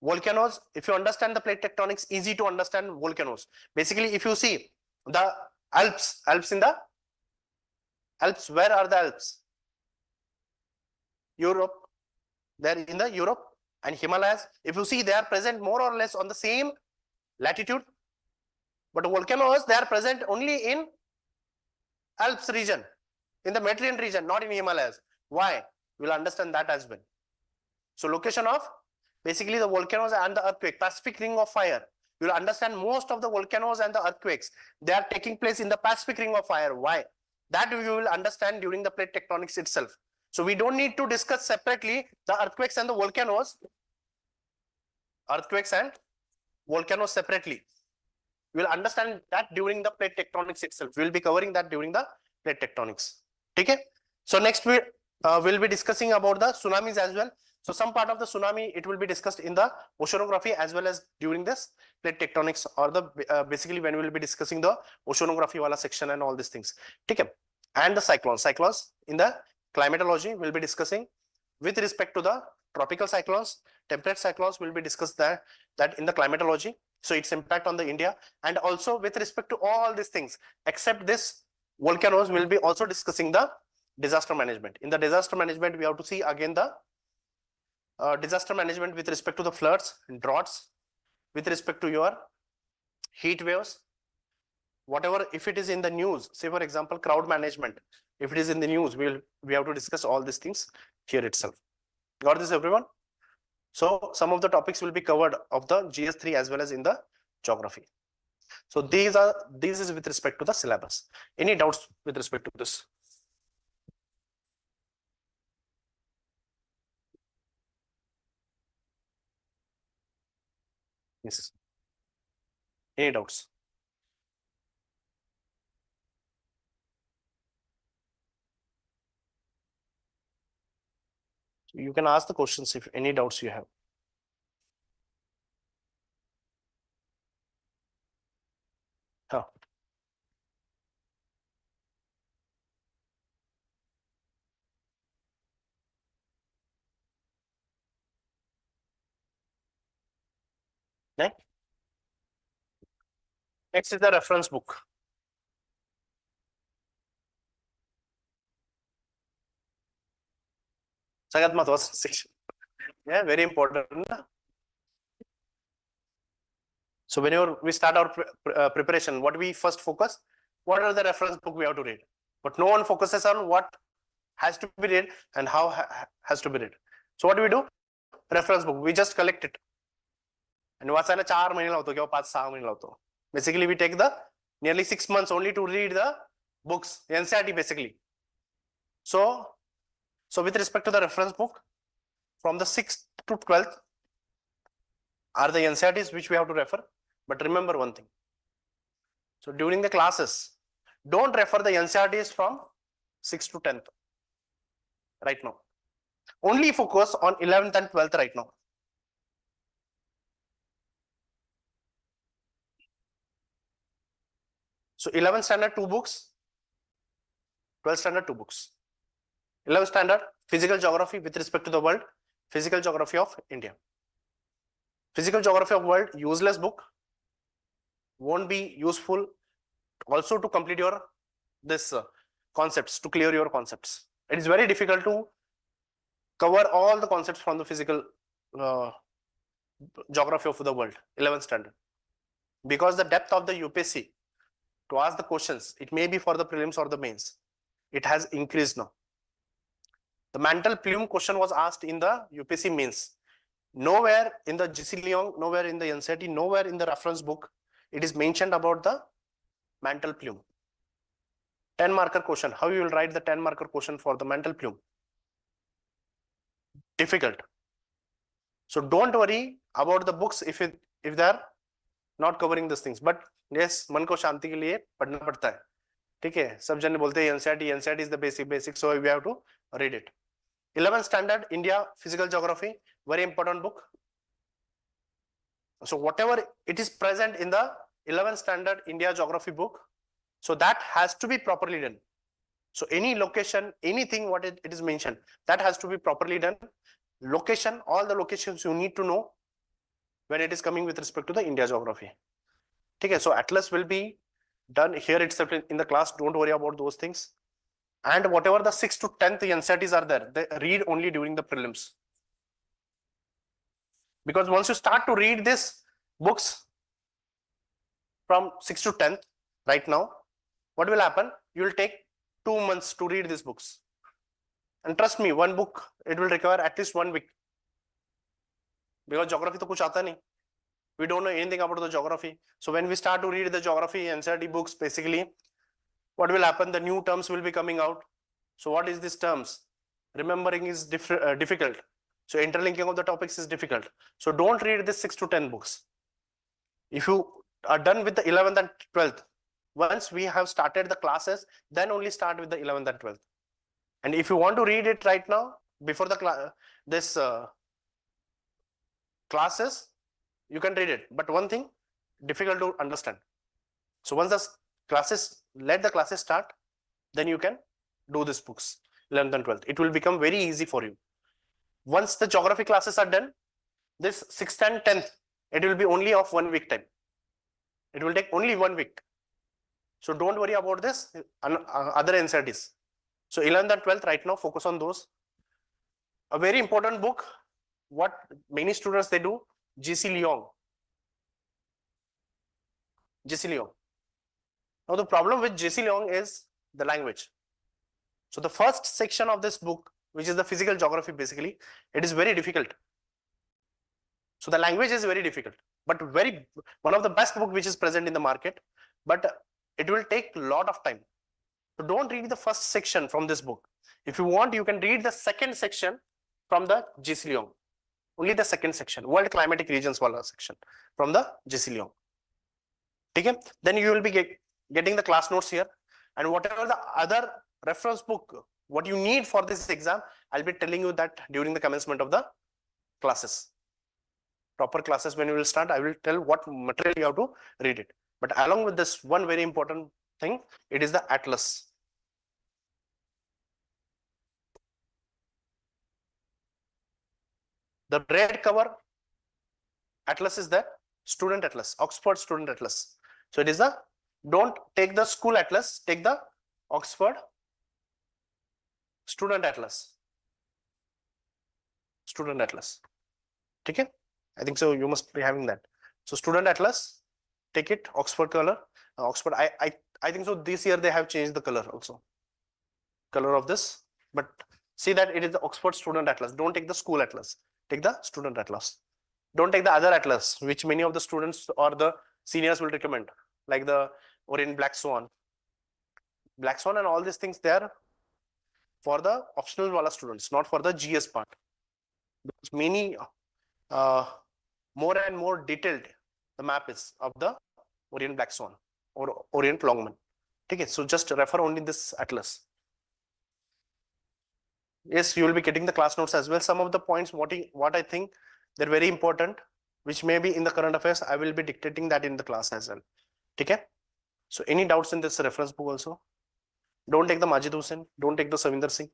Volcanoes, if you understand the plate tectonics, easy to understand volcanoes. Basically, if you see the Alps in the Alps, where are the Alps? Europe. They're in the Europe, and Himalayas. If you see, they are present more or less on the same latitude. But volcanoes, they are present only in Alps region, in the Mediterranean region, not in Himalayas. Why? We'll understand that as well. So location of basically the volcanoes and the earthquake, Pacific Ring of Fire. You'll understand most of the volcanoes and the earthquakes, they are taking place in the Pacific Ring of Fire. Why? That you will understand during the plate tectonics itself. So we don't need to discuss separately the earthquakes and the volcanoes. Earthquakes and volcanoes separately. We'll understand that during the plate tectonics itself. We'll be covering that during the plate tectonics. Okay? So next we'll be discussing about the tsunamis as well. So some part of the tsunami, it will be discussed in the oceanography as well as during this plate tectonics, or the basically when we will be discussing the oceanography wala section and all these things. Okay? And the cyclones in the climatology we'll be discussing with respect to the tropical cyclones, temperate cyclones will be discussed that in the climatology. So its impact on the India, and also with respect to all these things, except this volcanoes, will be also discussing the disaster management. In the disaster management, we have to see again the disaster management with respect to the floods and droughts, with respect to your heat waves, whatever, if it is in the news, say for example, crowd management, if it is in the news, we have to discuss all these things here itself. Got this, everyone? So some of the topics will be covered of the GS3 as well as in the geography. So this is with respect to the syllabus. Any doubts with respect to this? Yes. Any doubts? You can ask the questions if any doubts you have. Huh. Next is the reference book. सगळ्यात महत्वाचं section. Yeah, very important. So whenever we start our preparation, what we first focus, what are the reference book we have to read? But no one focuses on what has to be read and how has to be read. So what do we do? Reference book, we just collect it. And वाचायला 4 महिने लावतो किंवा 5-6 महिने लावतो. Basically we take the nearly 6 months only to read the books, NCERT basically. So with respect to the reference book, from the 6th to 12th are the NCERTs which we have to refer. But remember one thing. So during the classes, don't refer the NCERTs from 6th to 10th right now. Only focus on 11th and 12th right now. So 11th standard 2 books, 12th standard 2 books. 11th standard physical geography with respect to the world, physical geography of India. Physical geography of world, useless book, won't be useful also to complete your this concepts, to clear your concepts. It is very difficult to cover all the concepts from the physical geography of the world, 11th standard, because the depth of the UPSC to ask the questions, it may be for the prelims or the mains, it has increased now. The mantle plume question was asked in the UPSC mains. Nowhere in the GC Leong, nowhere in the NCERT, nowhere in the reference book, it is mentioned about the mantle plume. 10 marker question. How you will write the 10 marker question for the mantle plume? Difficult. So don't worry about the books if they are not covering these things. But yes, मन को शांति के लिए पढ़ना पड़ता है. ठीक है, सब जन बोलते हैं NCERT is the basic, so we have to read it. 11th standard India physical geography, very important book. So whatever it is present in the 11th standard India geography book, so that has to be properly done. So any location, anything what it is mentioned, that has to be properly done. Location, all the locations you need to know when it is coming with respect to the India geography. Okay, so atlas will be done here itself in the class. Don't worry about those things. And whatever the 6th to 10th NCERTs are there, they read only during the prelims. Because once you start to read these books from 6th to 10th, right now, what will happen? You will take 2 months to read these books. And trust me, one book, it will require at least 1 week. Because geography to kuch aata nahi. We don't know anything about the geography. So when we start to read the geography NCERT books, basically, what will happen? The new terms will be coming out. So what is these terms? Remembering is difficult. So interlinking of the topics is difficult. So don't read the 6 to 10 books. If you are done with the 11th and 12th, once we have started the classes, then only start with the 11th and 12th. And if you want to read it right now, before the classes, you can read it. But one thing, difficult to understand. So once the classes, let the classes start, then you can do these books, 11th and 12th. It will become very easy for you. Once the geography classes are done, this 6th and 10th, it will be only of 1 week time. It will take only 1 week. So don't worry about this other NCERTs. So 11th and 12th right now, focus on those. A very important book, what many students they do, GC Leong. GC Leong. Now the problem with GC Leong is the language. So the first section of this book, which is the physical geography basically, it is very difficult. So the language is very difficult, but one of the best book which is present in the market, but it will take a lot of time. So don't read the first section from this book. If you want, you can read the second section from the GC Leong. Only the second section, World Climatic Regions wala section from the GC Leong. Okay? Then you will be getting the class notes here, and whatever the other reference book, what you need for this exam, I'll be telling you that during the commencement of the classes. Proper classes when you will start, I will tell what material you have to read it. But along with this, one very important thing, it is the atlas. The red cover atlas is the student atlas, Oxford student atlas. So it is the, don't take the school atlas, take the Oxford student atlas. Student atlas. Okay? I think so you must be having that. So student atlas, take it Oxford color. Oxford, I think so this year they have changed the color also, color of this, but see that it is the Oxford Student Atlas. Don't take the school atlas, take the student atlas. Don't take the other atlas which many of the students or the seniors will recommend, like the Orient Black Swan and all these things. They are for the optional wala students, not for the GS part. Because many more and more detailed the map is of the Orient Black Swan or Orient Longman. Okay, so just refer only this atlas. Yes, you will be getting the class notes as well. Some of the points what I think they're very important, which may be in the current affairs, I will be dictating that in the class as well. Okay. So any doubts in this reference book also? Don't take the Majid Hussain, don't take the Savinder Singh.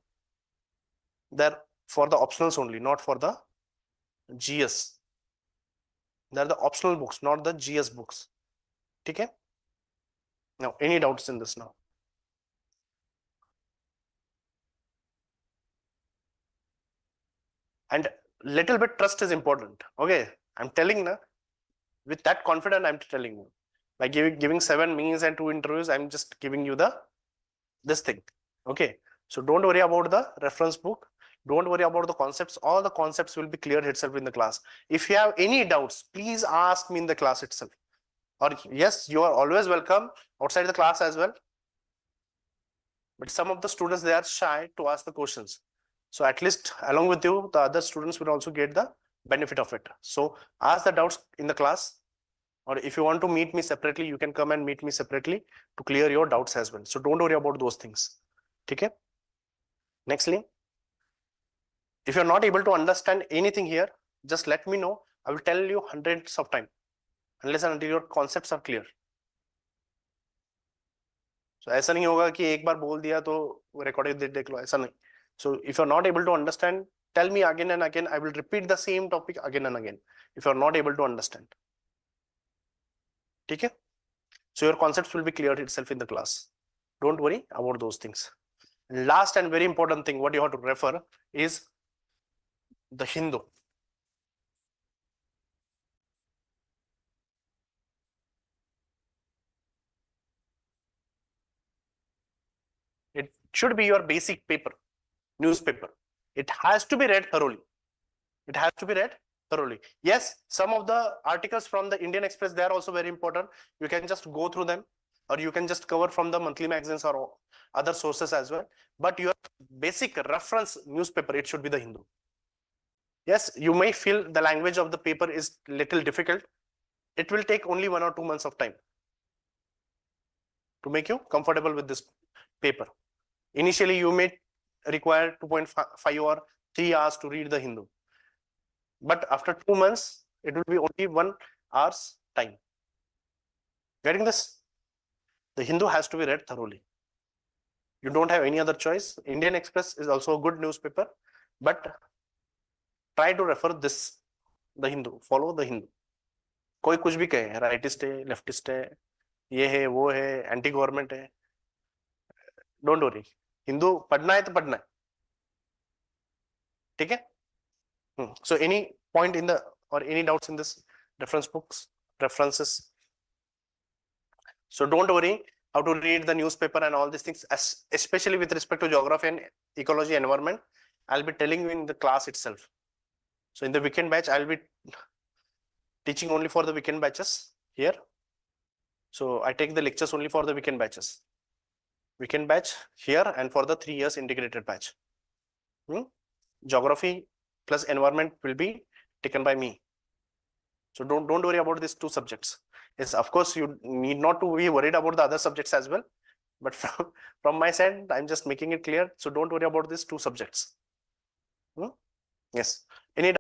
They're for the optionals only, not for the GS. They're the optional books, not the GS books. Okay. Now, any doubts in this now? And little bit trust is important. Okay, I'm telling na, with that confidence, I'm telling you. By giving 7 meetings and 2 interviews, I'm just giving you this thing. Okay, so don't worry about the reference book. Don't worry about the concepts. All the concepts will be cleared itself in the class. If you have any doubts, please ask me in the class itself. Or yes, you are always welcome outside the class as well. But some of the students, they are shy to ask the questions. So at least along with you, the other students will also get the benefit of it. So ask the doubts in the class, or if you want to meet me separately, you can come and meet me separately to clear your doubts as well. So don't worry about those things. Okay. Nextly, if you're not able to understand anything here, just let me know. I will tell you hundreds of times, unless and until your concepts are clear. So ऐसा नहीं होगा कि एक बार बोल दिया तो recording देख लो, ऐसा नहीं. So if you're not able to understand, tell me again and again. I will repeat the same topic again and again if you're not able to understand. Okay? So your concepts will be cleared itself in the class. Don't worry about those things. Last and very important thing, what you have to refer is the Hindu. It should be your basic paper, newspaper. It has to be read thoroughly. It has to be read thoroughly. Yes, some of the articles from the Indian Express, they are also very important. You can just go through them, or you can just cover from the monthly magazines or other sources as well. But your basic reference newspaper, it should be the Hindu. Yes, you may feel the language of the paper is little difficult. It will take only 1 or 2 months of time to make you comfortable with this paper. Initially, you may require 2.5 or 3 hours to read the Hindu. But after 2 months, it will be only 1 hour's time. Getting this? The Hindu has to be read thoroughly. You don't have any other choice. Indian Express is also a good newspaper, but try to refer this, the Hindu, follow the Hindu. कोई कुछ भी कहे, rightist है, leftist है, ये है, वो है, एंटी गवर्नमेंट है, डोंट वरी. हिंदू पढ़ना है तो पढ़ना है. ठीक है? So any point in the or any doubts in this reference books, references? So don't worry how to read the newspaper and all these things, especially with respect to geography and ecology environment. I'll be telling you in the class itself. So in the weekend batch, I'll be teaching only for the weekend batches here. So I take the lectures only for the weekend batches. Weekend batch here and for the 3 years integrated batch. Geography plus environment will be taken by me. So don't worry about these 2 subjects. Yes, of course, you need not to be worried about the other subjects as well. But from my side, I'm just making it clear. So don't worry about these 2 subjects. Yes.